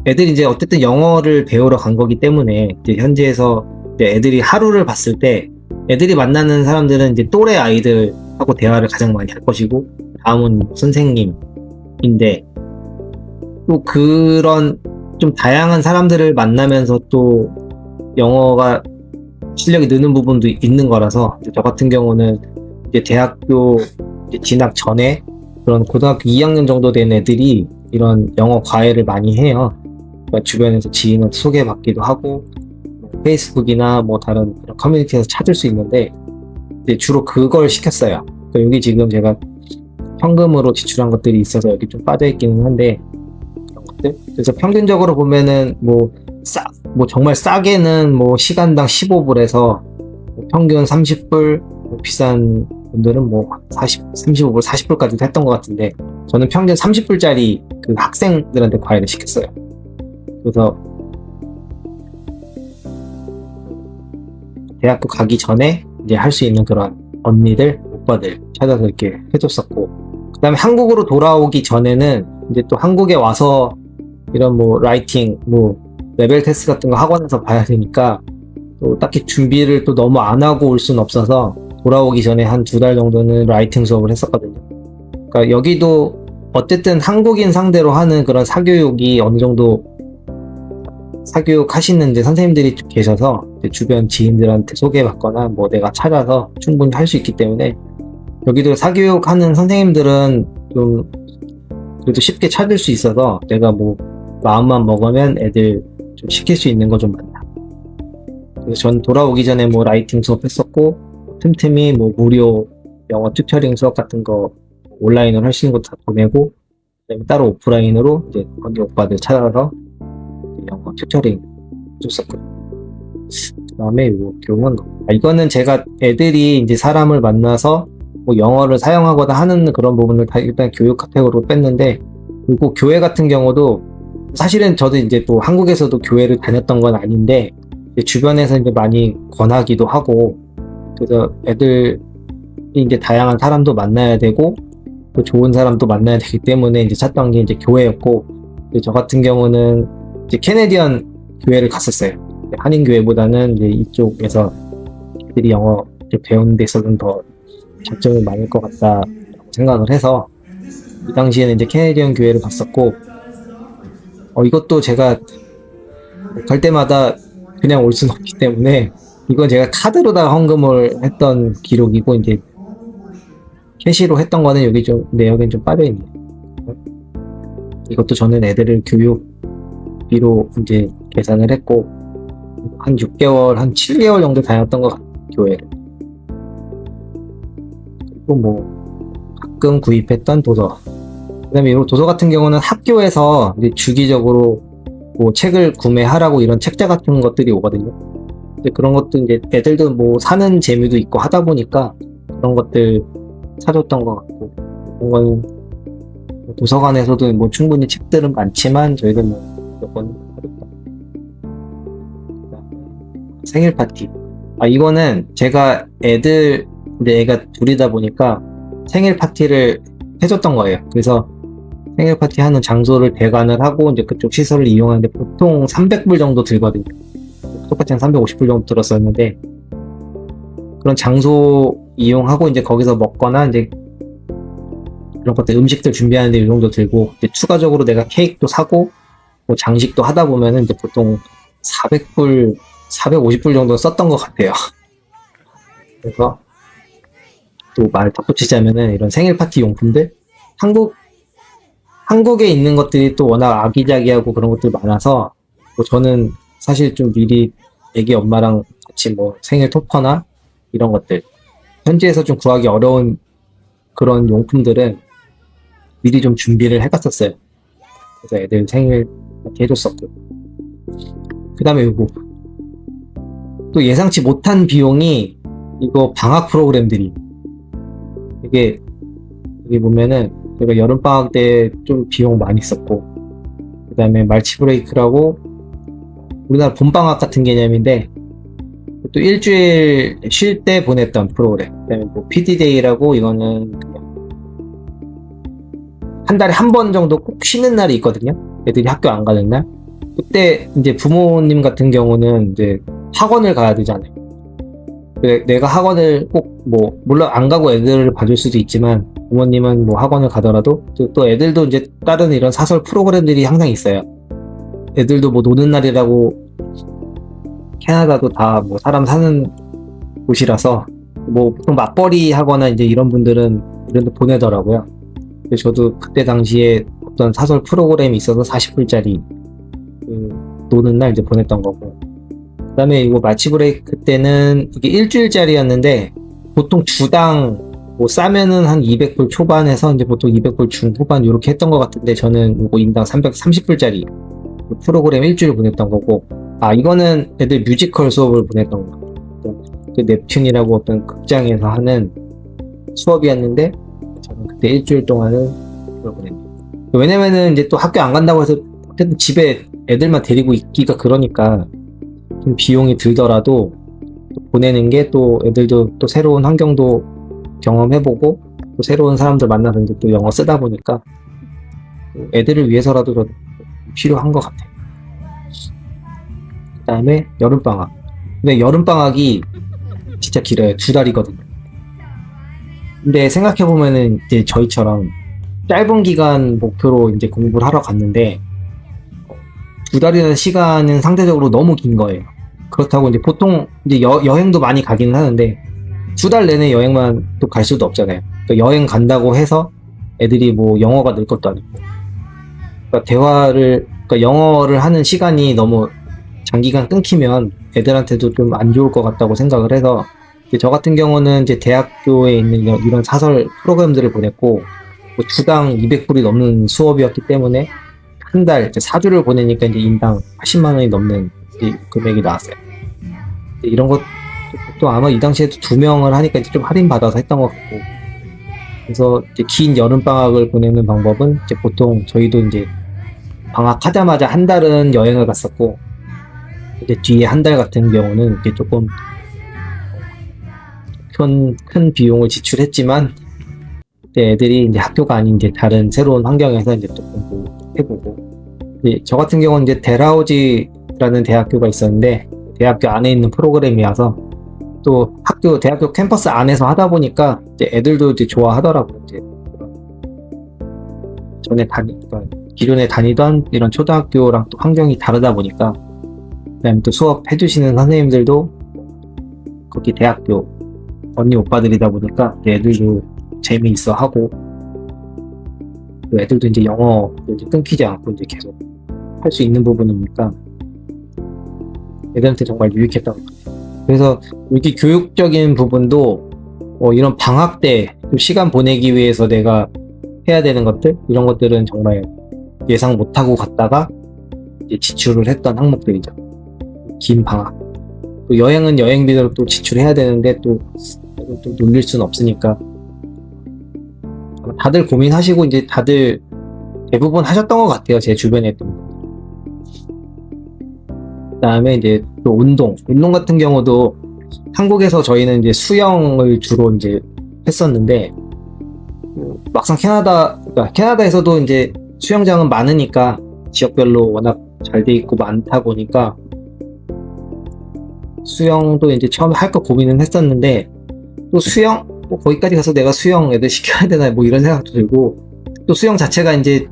애들이 이제 어쨌든 영어를 배우러 간 거기 때문에 이제 현지에서 이제 애들이 하루를 봤을 때 애들이 만나는 사람들은 이제 또래 아이들하고 대화를 가장 많이 할 것이고 다음은 선생님인데 또 그런 좀 다양한 사람들을 만나면서 또 영어가 실력이 느는 부분도 있는 거라서 저 같은 경우는 이제 대학교 이제 진학 전에 그런 고등학교 2학년 정도 된 애들이 이런 영어 과외를 많이 해요. 그러니까 주변에서 지인을 소개받기도 하고 뭐 페이스북이나 뭐 다른 그런 커뮤니티에서 찾을 수 있는데 이제 주로 그걸 시켰어요. 그러니까 여기 지금 제가 현금으로 지출한 것들이 있어서 여기 좀 빠져 있기는 한데 그런 것들. 그래서 평균적으로 보면은 뭐 정말 싸게는 뭐 시간당 15불에서 평균 30불, 뭐 비싼 분들은 뭐 35불, 40불까지도 했던 것 같은데 저는 평균 30불짜리 그 학생들한테 과외를 시켰어요. 그래서 대학교 가기 전에 이제 할 수 있는 그런 언니들, 오빠들 찾아서 이렇게 해줬었고 그 다음에 한국으로 돌아오기 전에는 이제 또 한국에 와서 이런 뭐 라이팅, 뭐 레벨 테스트 같은 거 학원에서 봐야 되니까 또 딱히 준비를 또 너무 안 하고 올 수는 없어서 돌아오기 전에 한 2달 정도는 라이팅 수업을 했었거든요. 그러니까 여기도 어쨌든 한국인 상대로 하는 그런 사교육이 어느 정도 사교육 하시는 이제 선생님들이 계셔서 이제 주변 지인들한테 소개받거나 뭐 내가 찾아서 충분히 할 수 있기 때문에 여기도 사교육 하는 선생님들은 좀 그래도 쉽게 찾을 수 있어서 내가 뭐 마음만 먹으면 애들 좀 시킬 수 있는 거 좀 많다. 그래서 전 돌아오기 전에 뭐 라이팅 수업 했었고 틈틈이 뭐 무료 영어 튜터링 수업 같은 거 온라인으로 할 수 있는 것도 다 보내고 그다음에 따로 오프라인으로 이제 언니 오빠들 찾아서 영어 튜터링 해줬었고 그 다음에 이거 교훈 이거는 제가 애들이 이제 사람을 만나서 뭐 영어를 사용하거나 하는 그런 부분을 다 일단 교육 카테고리로 뺐는데 그리고 교회 같은 경우도 사실은 저도 이제 또 한국에서도 교회를 다녔던 건 아닌데 이제 주변에서 이제 많이 권하기도 하고 그래서 애들이 이제 다양한 사람도 만나야 되고 또 좋은 사람도 만나야 되기 때문에 이제 찾던 게 이제 교회였고 저 같은 경우는 이제 캐네디언 교회를 갔었어요. 한인 교회보다는 이제 이쪽에서 애들이 영어 배우는 데 있어서는 더 장점이 많을 것 같다 생각을 해서 이 당시에는 이제 캐네디언 교회를 갔었고 이것도 제가 갈 때마다 그냥 올 수는 없기 때문에 이건 제가 카드로다가 헌금을 했던 기록이고 이제 캐시로 했던 거는 여기 좀 내역엔 좀 빠져있네요. 이것도 저는 애들을 교육비로 이제 계산을 했고 한 6개월, 한 7개월 정도 다녔던 것 같아요, 교회를. 그리고 뭐 가끔 구입했던 도서. 그 다음에 이 도서 같은 경우는 학교에서 이제 주기적으로 뭐 책을 구매하라고 이런 책자 같은 것들이 오거든요. 근데 그런 것도 이제 애들도 뭐 사는 재미도 있고 하다 보니까 그런 것들 사줬던 것 같고 그런 건 도서관에서도 뭐 충분히 책들은 많지만 저희도 뭐 몇번 사줬다. 생일 파티. 이거는 제가 애들 근데 애가 둘이다 보니까 생일 파티를 해줬던 거예요. 그래서 생일 파티 하는 장소를 대관을 하고 이제 그쪽 시설을 이용하는데 보통 300불 정도 들거든요. 똑같이 한 350불 정도 들었었는데 그런 장소 이용하고 이제 거기서 먹거나 이제 이런 것들 음식들 준비하는데 이 정도 들고 이제 추가적으로 내가 케이크도 사고 뭐 장식도 하다 보면은 이제 보통 400불, 450불 정도 썼던 것 같아요. 그래서 또 말 덧붙이자면은 이런 생일 파티 용품들 한국에 있는 것들이 또 워낙 아기자기하고 그런 것들이 많아서 뭐 저는 사실 좀 미리 애기 엄마랑 같이 뭐 생일 토퍼나 이런 것들 현지에서 좀 구하기 어려운 그런 용품들은 미리 좀 준비를 해갔었어요. 그래서 애들 생일 파티 해줬었고 그 다음에 이거 또 예상치 못한 비용이 이거 방학 프로그램들이 이게 여기 보면은 제가 여름방학 때 좀 비용 많이 썼고 그 다음에 말치 브레이크라고 우리나라 봄방학 같은 개념인데 또 일주일 쉴 때 보냈던 프로그램 그 다음에 뭐 PD데이라고 이거는 그냥 한 달에 한 번 정도 꼭 쉬는 날이 있거든요. 애들이 학교 안 가는 날. 그때 이제 부모님 같은 경우는 이제 학원을 가야 되잖아요. 내가 학원을 꼭 뭐 물론 안 가고 애들을 봐줄 수도 있지만 부모님은 뭐 학원을 가더라도 또 애들도 이제 다른 이런 사설 프로그램들이 항상 있어요. 애들도 뭐 노는 날이라고 캐나다도 다 뭐 사람 사는 곳이라서 뭐 보통 맞벌이 하거나 이제 이런 분들은 이런 데 보내더라고요. 그래서 저도 그때 당시에 어떤 사설 프로그램이 있어서 40불짜리 노는 날 이제 보냈던 거고. 그 다음에 이거 마치 브레이크 때는 이게 일주일짜리였는데 보통 주당 뭐 싸면은 한 200불 초반에서 이제 보통 200불 중후반 이렇게 했던 것 같은데 저는 이거 인당 330불짜리 프로그램 일주일 보냈던 거고. 아, 이거는 애들 뮤지컬 수업을 보냈던 거. 그 넵튠이라고 어떤 극장에서 하는 수업이었는데 저는 그때 일주일 동안은 그걸 보냈네요. 왜냐면은 이제 또 학교 안 간다고 해서 어쨌든 집에 애들만 데리고 있기가 그러니까 좀 비용이 들더라도 보내는 게 또 애들도 또 새로운 환경도 경험해보고 또 새로운 사람들 만나서 이제 또 영어 쓰다 보니까 애들을 위해서라도 좀 필요한 것 같아요. 그 다음에 여름방학. 근데 여름방학이 진짜 길어요. 2달이거든요. 근데 생각해보면은 이제 저희처럼 짧은 기간 목표로 이제 공부를 하러 갔는데 2달이라는 시간은 상대적으로 너무 긴 거예요. 그렇다고 이제 보통 이제 여행도 많이 가기는 하는데 2달 내내 여행만 또 갈 수도 없잖아요. 그러니까 여행 간다고 해서 애들이 뭐 영어가 늘 것도 아니고. 그러니까 그러니까 영어를 하는 시간이 너무 장기간 끊기면 애들한테도 좀 안 좋을 것 같다고 생각을 해서 저 같은 경우는 이제 대학교에 있는 이런 사설 프로그램들을 보냈고 뭐 주당 200불이 넘는 수업이었기 때문에 한 달 4주를 보내니까 이제 인당 80만 원이 넘는 금액이 나왔어요. 이런 것도 아마 이 당시에도 2명을 하니까 이제 좀 할인 받아서 했던 것 같고. 그래서 이제 긴 여름 방학을 보내는 방법은 이제 보통 저희도 이제 방학하자마자 한 달은 여행을 갔었고 이제 뒤에 한 달 같은 경우는 이제 조금 큰 비용을 지출했지만 애들이 이제 학교가 아닌 이제 다른 새로운 환경에서 이제 또 공부해보고. 저 같은 경우는 이제 델하우지라는 대학교가 있었는데 대학교 안에 있는 프로그램이어서 또 대학교 캠퍼스 안에서 하다 보니까 이제 애들도 이제 좋아하더라고요. 이제 기존에 다니던 이런 초등학교랑 또 환경이 다르다 보니까 그다음에 또 수업 해주시는 선생님들도 거기 대학교 언니 오빠들이다 보니까 애들도 재미있어 하고 애들도 이제 영어 이제 끊기지 않고 이제 계속 할 수 있는 부분이니까 애들한테 정말 유익했던 것 같아요. 그래서 이렇게 교육적인 부분도 이런 방학 때 시간 보내기 위해서 내가 해야 되는 것들 이런 것들은 정말 예상 못하고 갔다가 이제 지출을 했던 항목들이죠. 긴 방학. 또 여행은 여행비로 또 지출해야 되는데 또 놀릴 수는 없으니까 다들 고민하시고 이제 다들 대부분 하셨던 것 같아요. 제 주변에 있던 분들. 그다음에 이제 또 운동 같은 경우도 한국에서 저희는 이제 수영을 주로 이제 했었는데 막상 그러니까 캐나다에서도 이제 수영장은 많으니까 지역별로 워낙 잘 돼 있고 많다 보니까 수영도 이제 처음에 할까 고민은 했었는데 또 수영 뭐 거기까지 가서 내가 수영 애들 시켜야 되나 뭐 이런 생각도 들고 또 수영 자체가 이제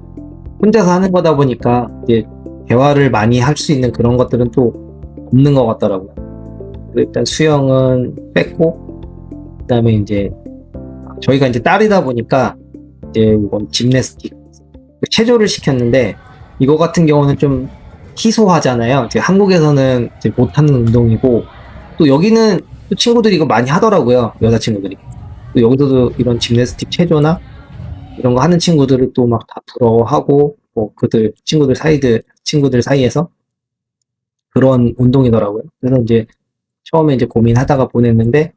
혼자서 하는 거다 보니까 이제 대화를 많이 할 수 있는 그런 것들은 또 없는 것 같더라고요. 일단 수영은 뺐고 그다음에 이제 저희가 이제 딸이다 보니까 이제 이건 짐내스틱 체조를 시켰는데 이거 같은 경우는 좀 희소하잖아요. 이제 한국에서는 이제 못하는 운동이고 또 여기는 또 친구들이 이거 많이 하더라고요. 여자친구들이. 또 여기서도 이런 짐내스틱 체조나 이런 거 하는 친구들을 또 막 다 부러워하고 뭐 친구들 사이에서 그런 운동이더라고요. 그래서 이제 처음에 이제 고민하다가 보냈는데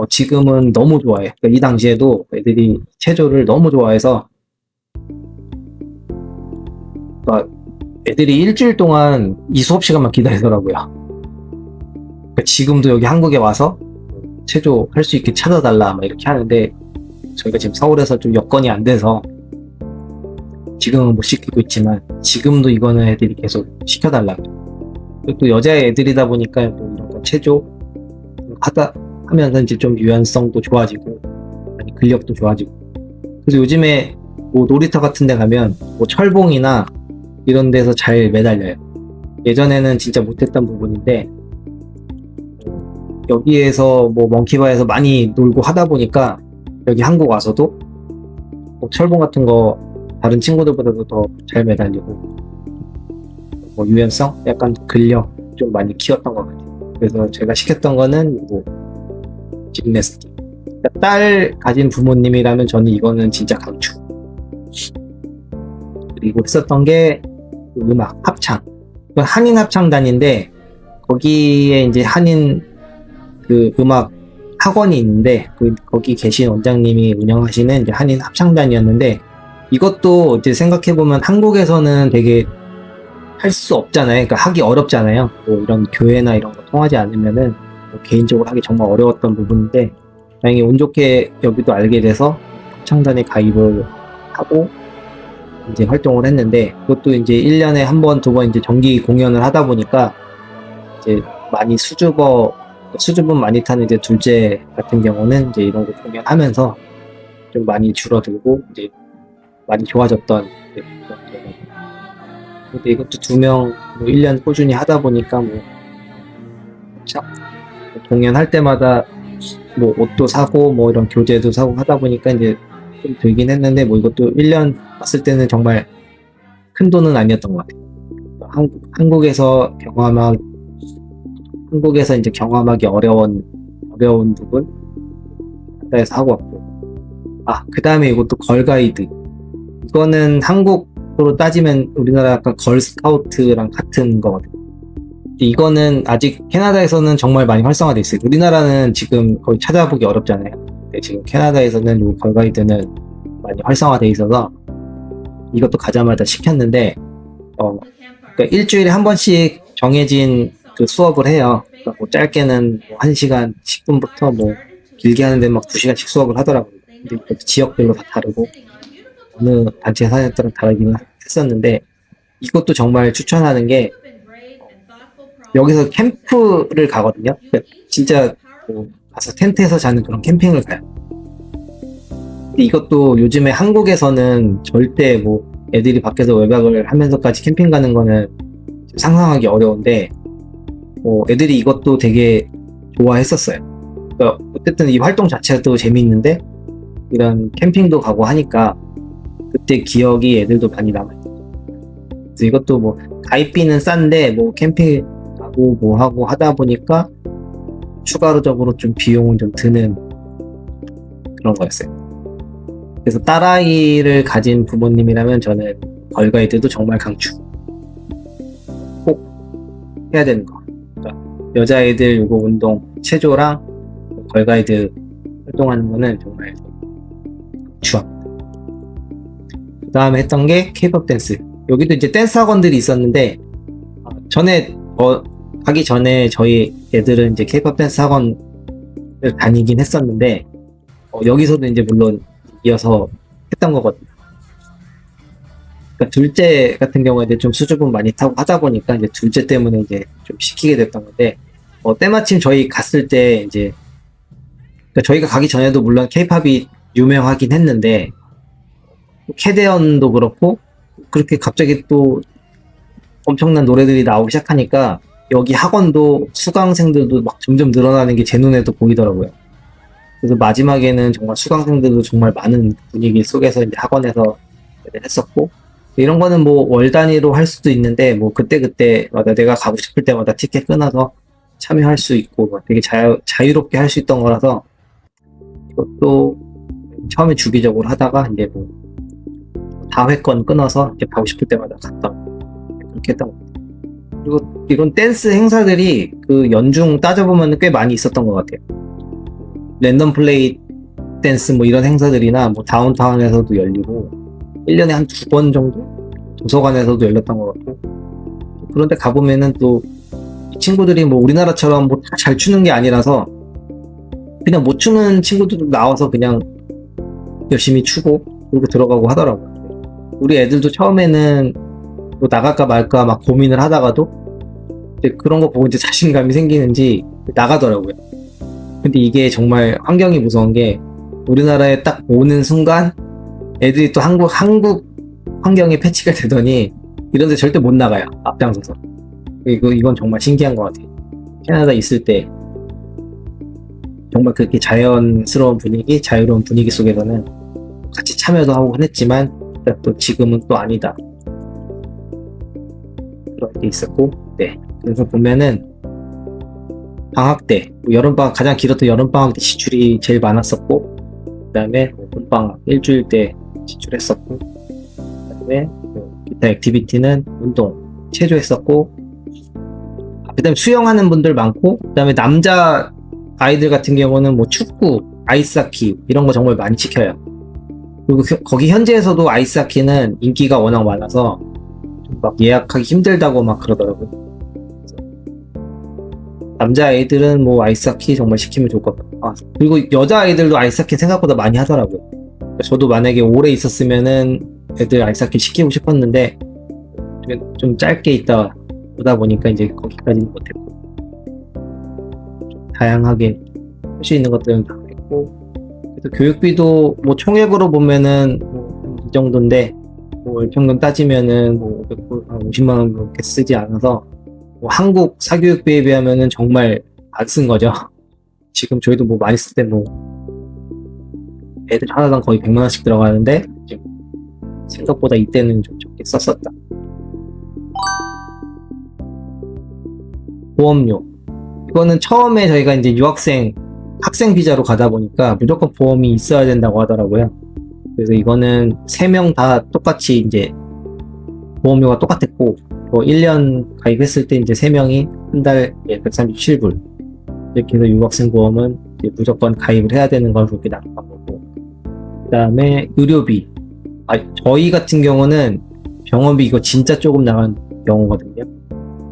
지금은 너무 좋아해. 그러니까 이 당시에도 애들이 체조를 너무 좋아해서 그러니까 애들이 일주일 동안 이 수업 시간만 기다리더라고요. 그러니까 지금도 여기 한국에 와서 체조 할 수 있게 찾아달라 막 이렇게 하는데 저희가 지금 서울에서 좀 여건이 안 돼서 지금은 못 시키고 있지만 지금도 이거는 애들이 계속 시켜달라고. 그리고 또 여자애 애들이다 보니까 뭐 이런 거 체조 하다 하면서 이제 좀 유연성도 좋아지고 아니, 근력도 좋아지고. 그래서 요즘에 뭐 놀이터 같은 데 가면 뭐 철봉이나 이런 데서 잘 매달려요. 예전에는 진짜 못했던 부분인데 여기에서 뭐 멍키바에서 많이 놀고 하다 보니까 여기 한국 와서도 뭐 철봉 같은 거 다른 친구들보다도 더 잘 매달리고 뭐 유연성, 약간 근력 좀 많이 키웠던 것 같아요. 그래서 제가 시켰던 거는 뭐 짐내스틱. 그러니까 딸 가진 부모님이라면 저는 이거는 진짜 강추. 그리고 했었던 게 음악 합창. 한인 합창단인데 거기에 이제 한인 그 음악 학원이 있는데 거기 계신 원장님이 운영하시는 이제 한인 합창단이었는데 이것도 이제 생각해 보면 한국에서는 되게 할 수 없잖아요. 그러니까 하기 어렵잖아요. 뭐 이런 교회나 이런 거 통하지 않으면은 뭐 개인적으로 하기 정말 어려웠던 부분인데 다행히 운 좋게 여기도 알게 돼서 합창단에 가입을 하고 이제 활동을 했는데 그것도 이제 1년에 한 번, 두 번 이제 정기 공연을 하다 보니까 이제 많이 수줍음 많이 타는 이제 둘째 같은 경우는 이제 이런 거 공연하면서 좀 많이 줄어들고 이제 많이 좋아졌던 그런 경우고. 근데 이것도 2명 뭐 1년 꾸준히 하다 보니까 뭐 참 공연할 때마다 뭐 옷도 사고 뭐 이런 교재도 사고 하다 보니까 이제 좀 들긴 했는데 뭐 이것도 1년 봤을 때는 정말 큰 돈은 아니었던 것 같아요. 한국에서 이제 경험하기 어려운 부분 에서 하고 왔고. 그 다음에 이것도 걸가이드. 이거는 한국으로 따지면 우리나라 약간 걸스카우트랑 같은 거거든요. 이거는 아직 캐나다에서는 정말 많이 활성화돼 있어요. 우리나라는 지금 거의 찾아보기 어렵잖아요. 근데 지금 캐나다에서는 이 걸가이드는 많이 활성화돼 있어서 이것도 가자마자 시켰는데 그러니까 일주일에 한 번씩 정해진 그 수업을 해요. 그러니까 뭐 짧게는 뭐 1시간 10분부터 뭐 길게 하는데 막 2시간씩 수업을 하더라고요. 근데 이것도 지역별로 다 다르고 어느 단체 사장에 따라 다르긴 했었는데 이것도 정말 추천하는 게 여기서 캠프를 가거든요. 그러니까 진짜 뭐 가서 텐트에서 자는 그런 캠핑을 가요. 근데 이것도 요즘에 한국에서는 절대 뭐 애들이 밖에서 외박을 하면서까지 캠핑 가는 거는 상상하기 어려운데 애들이 이것도 되게 좋아했었어요. 그러니까 어쨌든 이 활동 자체도 재미있는데 이런 캠핑도 가고 하니까 그때 기억이 애들도 많이 남아요. 그래서 이것도 뭐 가입비는 싼데 뭐 캠핑 가고 뭐 하고 하다 보니까 추가적으로 좀 비용은 좀 드는 그런 거였어요. 그래서 딸아이를 가진 부모님이라면 저는 걸가이드도 정말 강추. 꼭 해야 되는 거. 그러니까 여자애들 요거 운동 체조랑 걸가이드 활동하는 거는 정말 강추합니다. 그 다음에 했던 게 케이팝 댄스. 여기도 이제 댄스 학원들이 있었는데 전에 가기 전에 저희 애들은 이제 케이팝 댄스 학원을 다니긴 했었는데 여기서도 이제 물론 이어서 했던 거거든요. 그러니까 둘째 같은 경우에 이제 좀 수줍음 많이 타고 하다 보니까 이제 둘째 때문에 이제 좀 시키게 됐던 건데 때마침 저희 갔을 때 이제 그러니까 저희가 가기 전에도 물론 케이팝이 유명하긴 했는데 캐대언도 그렇고 그렇게 갑자기 또 엄청난 노래들이 나오기 시작하니까 여기 학원도 수강생들도 막 점점 늘어나는 게 제 눈에도 보이더라고요. 그래서 마지막에는 정말 수강생들도 정말 많은 분위기 속에서 이제 학원에서 했었고 이런 거는 뭐 월 단위로 할 수도 있는데 뭐 그때마다 내가 가고 싶을 때마다 티켓 끊어서 참여할 수 있고 뭐 되게 자유롭게 할 수 있던 거라서 이것도 처음에 주기적으로 하다가 이제 뭐 다회권 끊어서 이제 가고 싶을 때마다 갔던 그렇게 했던 것 같아요. 그리고 이런 댄스 행사들이 그 연중 따져보면 꽤 많이 있었던 것 같아요. 랜덤 플레이 댄스 뭐 이런 행사들이나 뭐 다운타운에서도 열리고 1년에 한 2번 정도 도서관에서도 열렸던 것 같고 그런데 가보면은 또 이 친구들이 뭐 우리나라처럼 뭐 다 잘 추는 게 아니라서 그냥 못 추는 친구들도 나와서 그냥 열심히 추고 그리고 들어가고 하더라고요. 우리 애들도 처음에는 뭐 나갈까 말까 막 고민을 하다가도 이제 그런 거 보고 이제 자신감이 생기는지 나가더라고요. 근데 이게 정말 환경이 무서운 게 우리나라에 딱 오는 순간 애들이 또 한국 환경에 패치가 되더니 이런 데 절대 못 나가요. 앞장서서. 이건 정말 신기한 것 같아요. 캐나다 있을 때 정말 그렇게 자연스러운 분위기, 자유로운 분위기 속에서는 같이 참여도 하고 했지만 또 지금은 또 아니다. 그런 게 있었고, 네. 그래서 보면은 방학 때, 여름방학, 가장 길었던 여름방학 때 지출이 제일 많았었고, 그 다음에 봄방학 일주일 때 지출했었고, 그 다음에 기타 액티비티는 운동, 체조했었고, 그 다음에 수영하는 분들 많고, 그 다음에 남자 아이들 같은 경우는 뭐 축구, 아이스하키 이런 거 정말 많이 시켜요. 그리고 거기 현지에서도 아이스하키는 인기가 워낙 많아서 막 예약하기 힘들다고 막 그러더라고요. 남자 아이들은 뭐 아이스하키 정말 시키면 좋을 것 같아요. 그리고 여자 아이들도 아이스하키 생각보다 많이 하더라고요. 저도 만약에 오래 있었으면은 애들 아이스하키 시키고 싶었는데 좀 짧게 있다 보다 보니까 이제 거기까지는 못했고, 다양하게 할 수 있는 것들은 다 했고, 그래서 교육비도 뭐 총액으로 보면은 뭐이 정도인데 뭐 평균 따지면은 뭐 500불, 한 50만 원 그렇게 쓰지 않아서 뭐 한국 사교육비에 비하면은 정말 안 쓴 거죠. 지금 저희도 뭐 많이 쓸 때 뭐 애들 하나당 거의 100만 원씩 들어가는데 지금 생각보다 이때는 좀 적게 썼었다. 보험료. 이거는 처음에 저희가 이제 학생 비자로 가다 보니까 무조건 보험이 있어야 된다고 하더라고요. 그래서 이거는 3명 다 똑같이 이제 보험료가 똑같았고, 뭐 1년 가입했을 때 이제 3명이 한 달에 137불. 이렇게 해서 유학생 보험은 이제 무조건 가입을 해야 되는 걸 그렇게 나눈 거고. 그 다음에 의료비. 저희 같은 경우는 병원비 이거 진짜 조금 나간 경우거든요.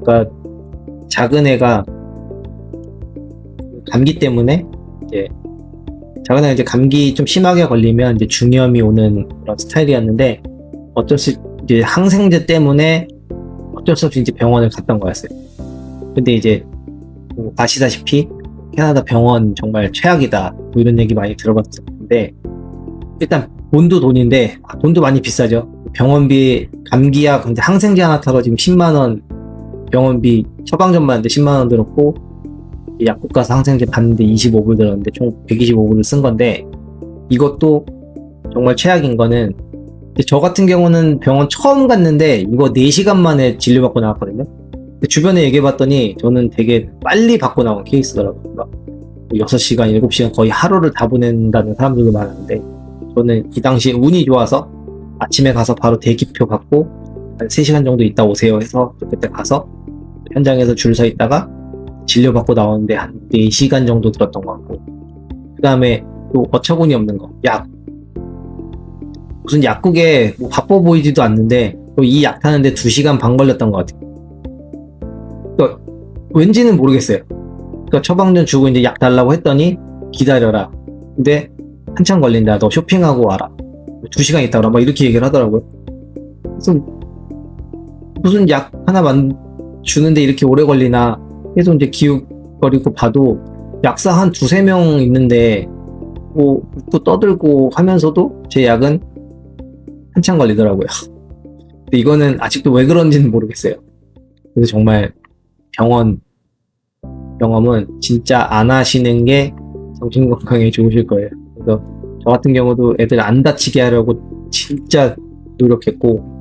그러니까 작은 애가 감기 때문에 작은 애가 이제 감기 좀 심하게 걸리면 이제 중이염이 오는 그런 스타일이었는데, 이제 항생제 때문에 어쩔 수 없이 이제 병원을 갔던 거였어요. 근데 이제 뭐 아시다시피 캐나다 병원 정말 최악이다 뭐 이런 얘기 많이 들어봤었는데, 일단 돈도 돈인데 돈도 많이 비싸죠. 병원비, 감기약, 근데 항생제 하나 타러 지금 10만원, 병원비 처방전 받는데 10만원 들었고, 약국 가서 항생제 받는데 25불 들었는데 총 125불을 쓴 건데, 이것도 정말 최악인 거는, 저 같은 경우는 병원 처음 갔는데 이거 4시간 만에 진료받고 나왔거든요. 근데 주변에 얘기해봤더니 저는 되게 빨리 받고 나온 케이스더라고요. 막 6시간, 7시간 거의 하루를 다 보낸다는 사람들도 많았는데, 저는 이 당시에 운이 좋아서 아침에 가서 바로 대기표 받고 한 3시간 정도 있다 오세요 해서 그때 가서 현장에서 줄 서 있다가 진료받고 나오는데 한 4시간 정도 들었던 것 같고, 그 다음에 또 어처구니 없는 거, 약. 무슨 약국에 뭐 바빠 보이지도 않는데 이 약 타는데 2시간 반 걸렸던 것 같아요. 그러니까 왠지는 모르겠어요. 그러니까 처방전 주고 이제 약 달라고 했더니 기다려라. 근데 한참 걸린다. 너 쇼핑하고 와라. 2시간 있다 오라. 막 이렇게 얘기를 하더라고요. 그래서 무슨 약 하나 주는데 이렇게 오래 걸리나 계속 이제 기웃거리고 봐도 약사 한 2-3명 있는데 뭐 웃고 떠들고 하면서도 제 약은 한참 걸리더라고요. 근데 이거는 아직도 왜 그런지는 모르겠어요. 그래서 정말 병원은 진짜 안 하시는 게 정신건강에 좋으실 거예요. 그래서 저 같은 경우도 애들 안 다치게 하려고 진짜 노력했고,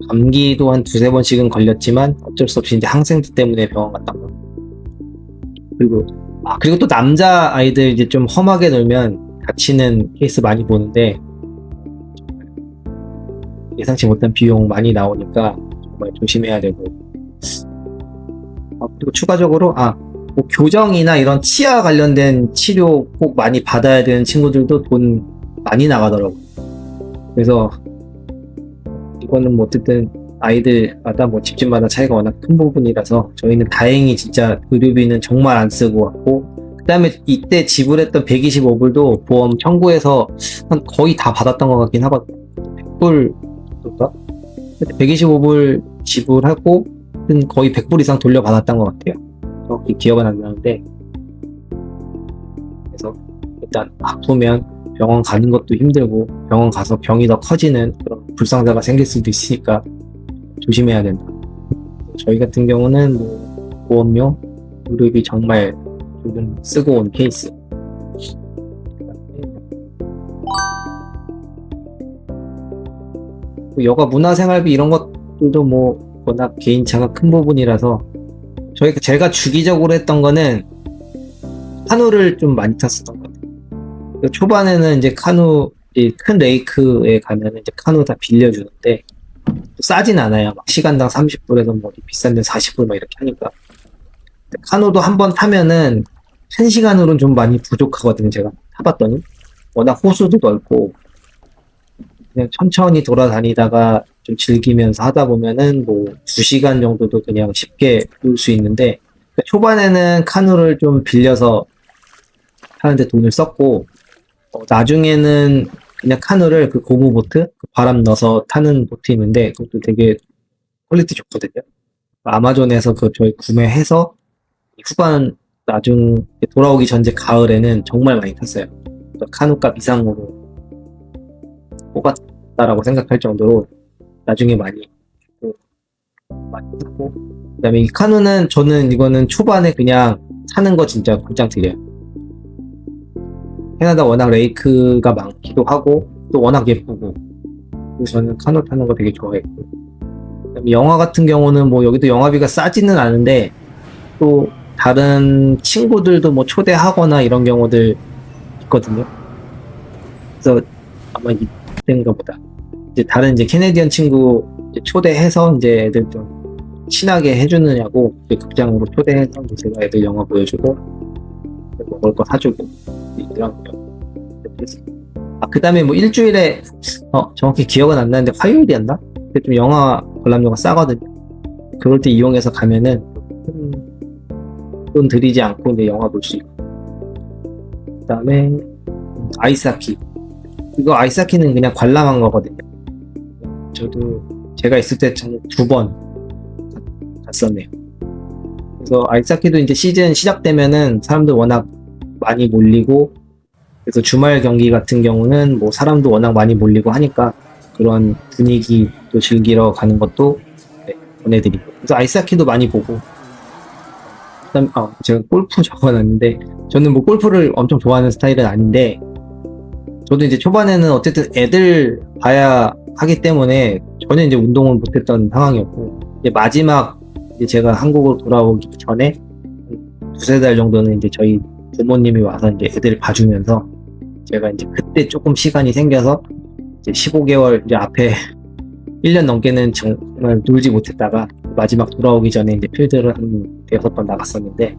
감기도 한 2-3번씩은 걸렸지만 어쩔 수 없이 이제 항생제 때문에 병원 갔던 거. 그리고 또 남자 아이들 이제 좀 험하게 놀면 다치는 케이스 많이 보는데, 예상치 못한 비용 많이 나오니까 정말 조심해야 되고, 그리고 추가적으로 뭐 교정이나 이런 치아 관련된 치료 꼭 많이 받아야 되는 친구들도 돈 많이 나가더라고요. 그래서 이거는 뭐 어쨌든 아이들마다 뭐 집집마다 차이가 워낙 큰 부분이라서 저희는 다행히 진짜 의료비는 정말 안 쓰고 왔고, 그 다음에 이때 지불했던 125불도 보험 청구해서 거의 다 받았던 것 같긴 하거든요. 100불 정도인가? 125불 지불하고 거의 100불 이상 돌려받았던 것 같아요. 정확히 기억은 안 나는데. 그래서 일단 아프면 병원 가는 것도 힘들고 병원 가서 병이 더 커지는 그런 불상사가 생길 수도 있으니까 조심해야 된다. 저희 같은 경우는 뭐 보험료, 무릎이 정말 조금 쓰고 온 케이스. 여가 문화생활비 이런 것들도 뭐 워낙 개인차가 큰 부분이라서 제가 주기적으로 했던 거는 카누를 좀 많이 탔었던 것 같아요. 초반에는 이제 카누, 큰 레이크에 가면 이제 카누 다 빌려주는데 싸진 않아요. 막 시간당 30불에서 뭐 비싼 데 40불 막 이렇게 하니까. 카누도 한번 타면은 1시간으로는 좀 많이 부족하거든요. 제가 타봤더니 워낙 호수도 넓고 그냥 천천히 돌아다니다가 좀 즐기면서 하다 보면은 뭐 2시간 정도도 그냥 쉽게 놀 수 있는데, 그러니까 초반에는 카누를 좀 빌려서 타는데 돈을 썼고, 나중에는 그냥 카누를 그 고무보트, 그 바람 넣어서 타는 보트 있는데 그것도 되게 퀄리티 좋거든요. 아마존에서 그 저희 구매해서 후반 나중 돌아오기 전제 가을에는 정말 많이 탔어요. 카누값 이상으로 뽑았다라고 생각할 정도로 나중에 많이 탔고, 그다음에 이 카누는 저는 이거는 초반에 그냥 타는 거 진짜 곧장 드려요. 캐나다 워낙 레이크가 많기도 하고 또 워낙 예쁘고, 그래서 저는 카누 타는 거 되게 좋아했고, 그다음에 영화 같은 경우는 뭐 여기도 영화비가 싸지는 않은데 또 다른 친구들도 뭐 초대하거나 이런 경우들 있거든요. 그래서 아마 이때인가 보다 이제 다른 이제 캐네디언 친구 이제 초대해서 이제 애들 좀 친하게 해주느냐고 이제 극장으로 초대해서 이제 제가 애들 영화 보여주고 먹을 거 사주고 이더라고요. 그 다음에 뭐 일주일에 정확히 기억은 안 나는데 화요일이었나? 근데 좀 영화 관람료가 싸거든요. 그럴 때 이용해서 가면은 돈 들이지 않고 이제 영화 볼 수 있고. 그 다음에 아이스하키, 이거 아이스하키는 그냥 관람한 거거든요. 저도 제가 있을 때 2번 갔었네요. 그래서 아이스하키도 이제 시즌 시작되면은 사람들 워낙 많이 몰리고, 그래서 주말 경기 같은 경우는 뭐 사람도 워낙 많이 몰리고 하니까 그런 분위기도 즐기러 가는 것도 보내드리고, 그래서 아이스하키도 많이 보고. 그다음 제가 골프 적어놨는데, 저는 뭐 골프를 엄청 좋아하는 스타일은 아닌데 저도 이제 초반에는 어쨌든 애들 봐야 하기 때문에 전혀 이제 운동을 못했던 상황이었고, 이제 마지막 이제 제가 한국으로 돌아오기 전에 2-3달 정도는 이제 저희 부모님이 와서 이제 애들 봐주면서 제가 이제 그때 조금 시간이 생겨서 이제 15개월 이제 앞에 1년 넘게는 정말 놀지 못했다가 마지막 돌아오기 전에 이제 필드를 한 6번 나갔었는데,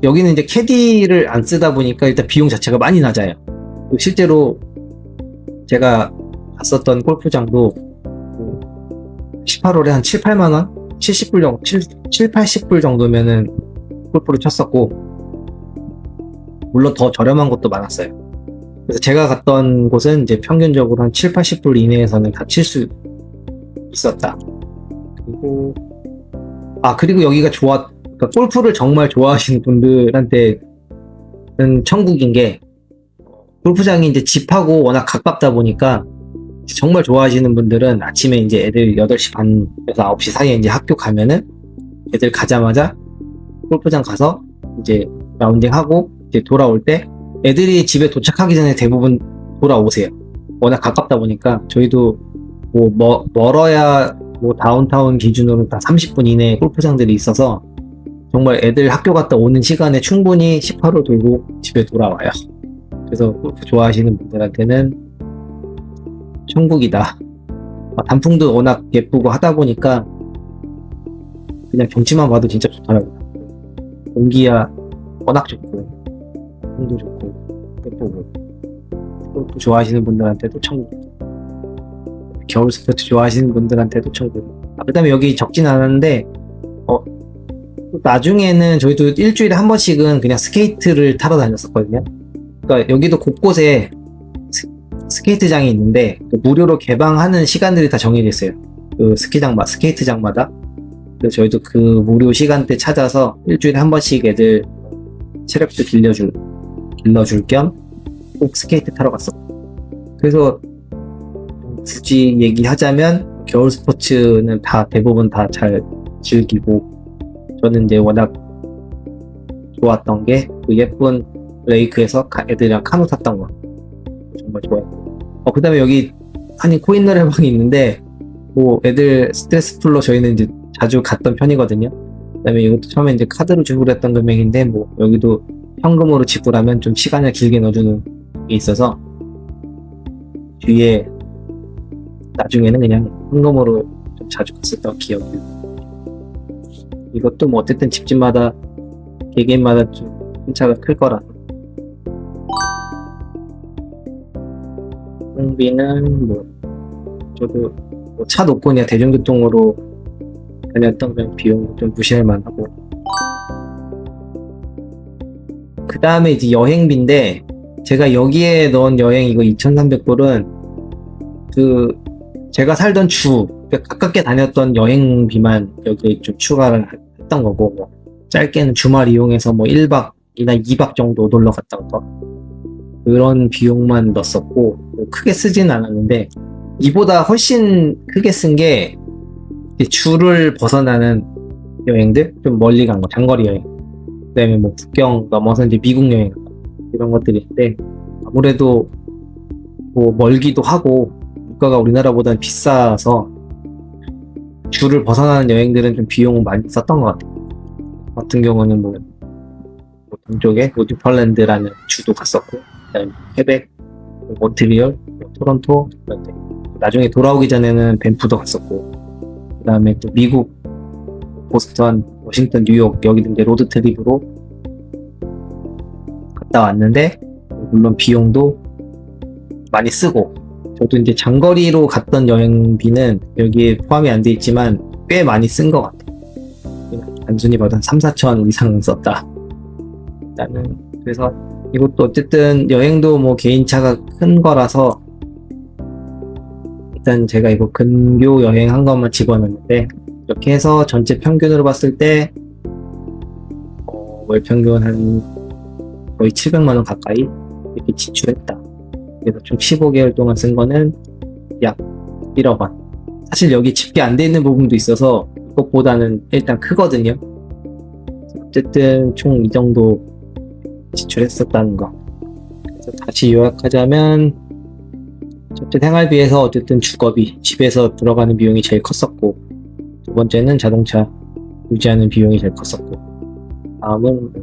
여기는 이제 캐디를 안 쓰다 보니까 일단 비용 자체가 많이 낮아요. 실제로 제가 갔었던 골프장도 18홀에 한 7, 8만원? 70불 정도, 7, 80불 정도면은 골프를 쳤었고, 물론 더 저렴한 곳도 많았어요. 그래서 제가 갔던 곳은 이제 평균적으로 한 7, 80불 이내에서는 다 칠 수 있었다. 그리고 여기가 그러니까 골프를 정말 좋아하시는 분들한테는 천국인 게, 골프장이 이제 집하고 워낙 가깝다 보니까 정말 좋아하시는 분들은 아침에 이제 애들 8시 반에서 9시 사이에 이제 학교 가면은 애들 가자마자 골프장 가서 이제 라운딩하고 이제 돌아올 때 애들이 집에 도착하기 전에 대부분 돌아오세요. 워낙 가깝다 보니까. 저희도 뭐 멀어야 뭐 다운타운 기준으로 다 30분 이내에 골프장들이 있어서 정말 애들 학교 갔다 오는 시간에 충분히 18홀 돌고 집에 돌아와요. 그래서 골프 좋아하시는 분들한테는 천국이다. 단풍도 워낙 예쁘고 하다 보니까 그냥 경치만 봐도 진짜 좋더라고요. 공기야 워낙 좋고 풍도 좋고 예쁘고, 골프 좋아하시는 분들한테도 천국, 겨울 스포츠 좋아하시는 분들한테도 천국. 그 다음에 여기 적진 않았는데 나중에는 저희도 일주일에 한 번씩은 그냥 스케이트를 타러 다녔었거든요. 그러니까 여기도 곳곳에 스케이트장이 있는데 그 무료로 개방하는 시간들이 다 정해져 있어요. 그 스케이트장마다. 그래서 저희도 그 무료 시간대 찾아서 일주일에 한 번씩 애들 체력도 길러줄 겸 꼭 스케이트 타러 갔었고. 그래서 굳이 얘기하자면 겨울 스포츠는 대부분 다 잘 즐기고, 저는 이제 워낙 좋았던 게 그 예쁜 레이크에서 애들이랑 카누 탔던 거 정말 좋아요. 그 다음에 여기 코인 노래방이 있는데 뭐 애들 스트레스 풀로 저희는 이제 자주 갔던 편이거든요. 그 다음에 이것도 처음에 이제 카드로 지불했던 금액인데 뭐 여기도 현금으로 지불하면 좀 시간을 길게 넣어주는 게 있어서 뒤에 나중에는 그냥 현금으로 좀 자주 갔었던 기억이. 이것도 뭐 어쨌든 집집마다 개개인마다 좀 편차가 클 거라. 홍비는 뭐 저도 뭐 차 놓고 그냥 대중교통으로 다녔던 그냥 비용 좀 무시할 만하고. 그 다음에 이제 여행비인데 제가 여기에 넣은 여행 이거 2,300불은 그 제가 살던 가깝게 다녔던 여행비만 여기에 좀 추가를 했던 거고, 뭐 짧게는 주말 이용해서 뭐 1박이나 2박 정도 놀러 갔던 거 그런 비용만 넣었었고, 뭐 크게 쓰진 않았는데 이보다 훨씬 크게 쓴 게 주를 벗어나는 여행들, 좀 멀리 간 거, 장거리 여행, 그다음에 뭐 국경 넘어서 이제 미국 여행 이런 것들인데, 아무래도 뭐 멀기도 하고 물가가 우리나라보다는 비싸서 주를 벗어나는 여행들은 좀 비용 많이 썼던 것 같아요. 같은 경우는 뭐 동쪽에 뉴펄랜드라는 주도 갔었고, 그다음에 퀘벡, 몬트리올, 토론토, 나중에 돌아오기 전에는 밴프도 갔었고, 그다음에 또 미국 보스턴, 워싱턴, 뉴욕 여기도 이제 로드 트립으로 갔다 왔는데, 물론 비용도 많이 쓰고, 저도 이제 장거리로 갔던 여행비는 여기에 포함이 안 돼 있지만 꽤 많이 쓴 것 같아요. 단순히 봐도 한 3, 4천 이상 썼다. 일단은 그래서 이것도 어쨌든 여행도 뭐 개인차가 큰 거라서 일단 제가 이거 근교 여행 한 것만 집어넣는데, 이렇게 해서 전체 평균으로 봤을 때 월 평균 한 거의 700만 원 가까이 이렇게 지출했다. 그래서 총 15개월 동안 쓴 거는 약 1억 원. 사실 여기 집계 안 돼 있는 부분도 있어서 그것보다는 일단 크거든요. 어쨌든 총 이 정도 지출했었다는 거. 그래서 다시 요약하자면 첫째 생활비에서 어쨌든 주거비, 집에서 들어가는 비용이 제일 컸었고, 두 번째는 자동차 유지하는 비용이 제일 컸었고, 다음은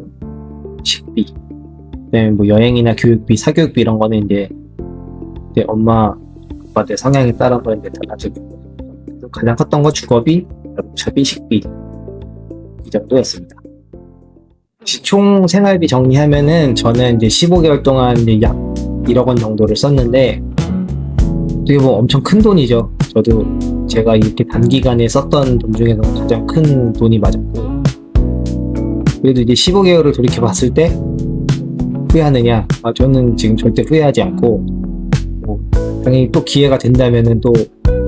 식비, 그다음에 뭐 여행이나 교육비, 사교육비 이런 거는 이제 엄마 아빠들 성향에 따라서 이제 달라지고, 그래서 가장 컸던 거 주거비, 자동차비, 식비 이 정도였습니다. 총 생활비 정리하면은 저는 이제 15개월 동안 이제 약 1억 원 정도를 썼는데, 어떻게 보면 엄청 큰 돈이죠. 저도 제가 이렇게 단기간에 썼던 돈 중에서 가장 큰 돈이 맞았고, 그래도 이제 15개월을 돌이켜 봤을 때 후회하느냐? 저는 지금 절대 후회하지 않고, 뭐 당연히 또 기회가 된다면은 또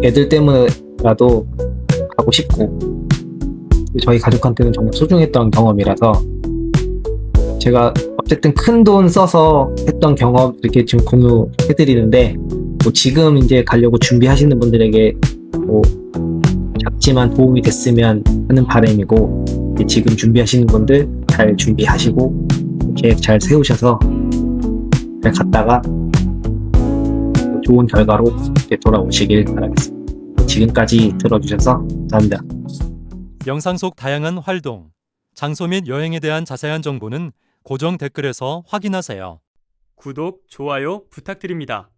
애들 때문에라도 가고 싶고, 저희 가족한테는 정말 소중했던 경험이라서 제가 어쨌든 큰 돈 써서 했던 경험 이렇게 지금 공유해드리는데, 뭐 지금 이제 가려고 준비하시는 분들에게 뭐 작지만 도움이 됐으면 하는 바람이고, 지금 준비하시는 분들 잘 준비하시고 계획 잘 세우셔서 잘 갔다가 좋은 결과로 돌아오시길 바라겠습니다. 지금까지 들어주셔서 감사합니다. 영상 속 다양한 활동, 장소 및 여행에 대한 자세한 정보는 고정 댓글에서 확인하세요. 구독, 좋아요 부탁드립니다.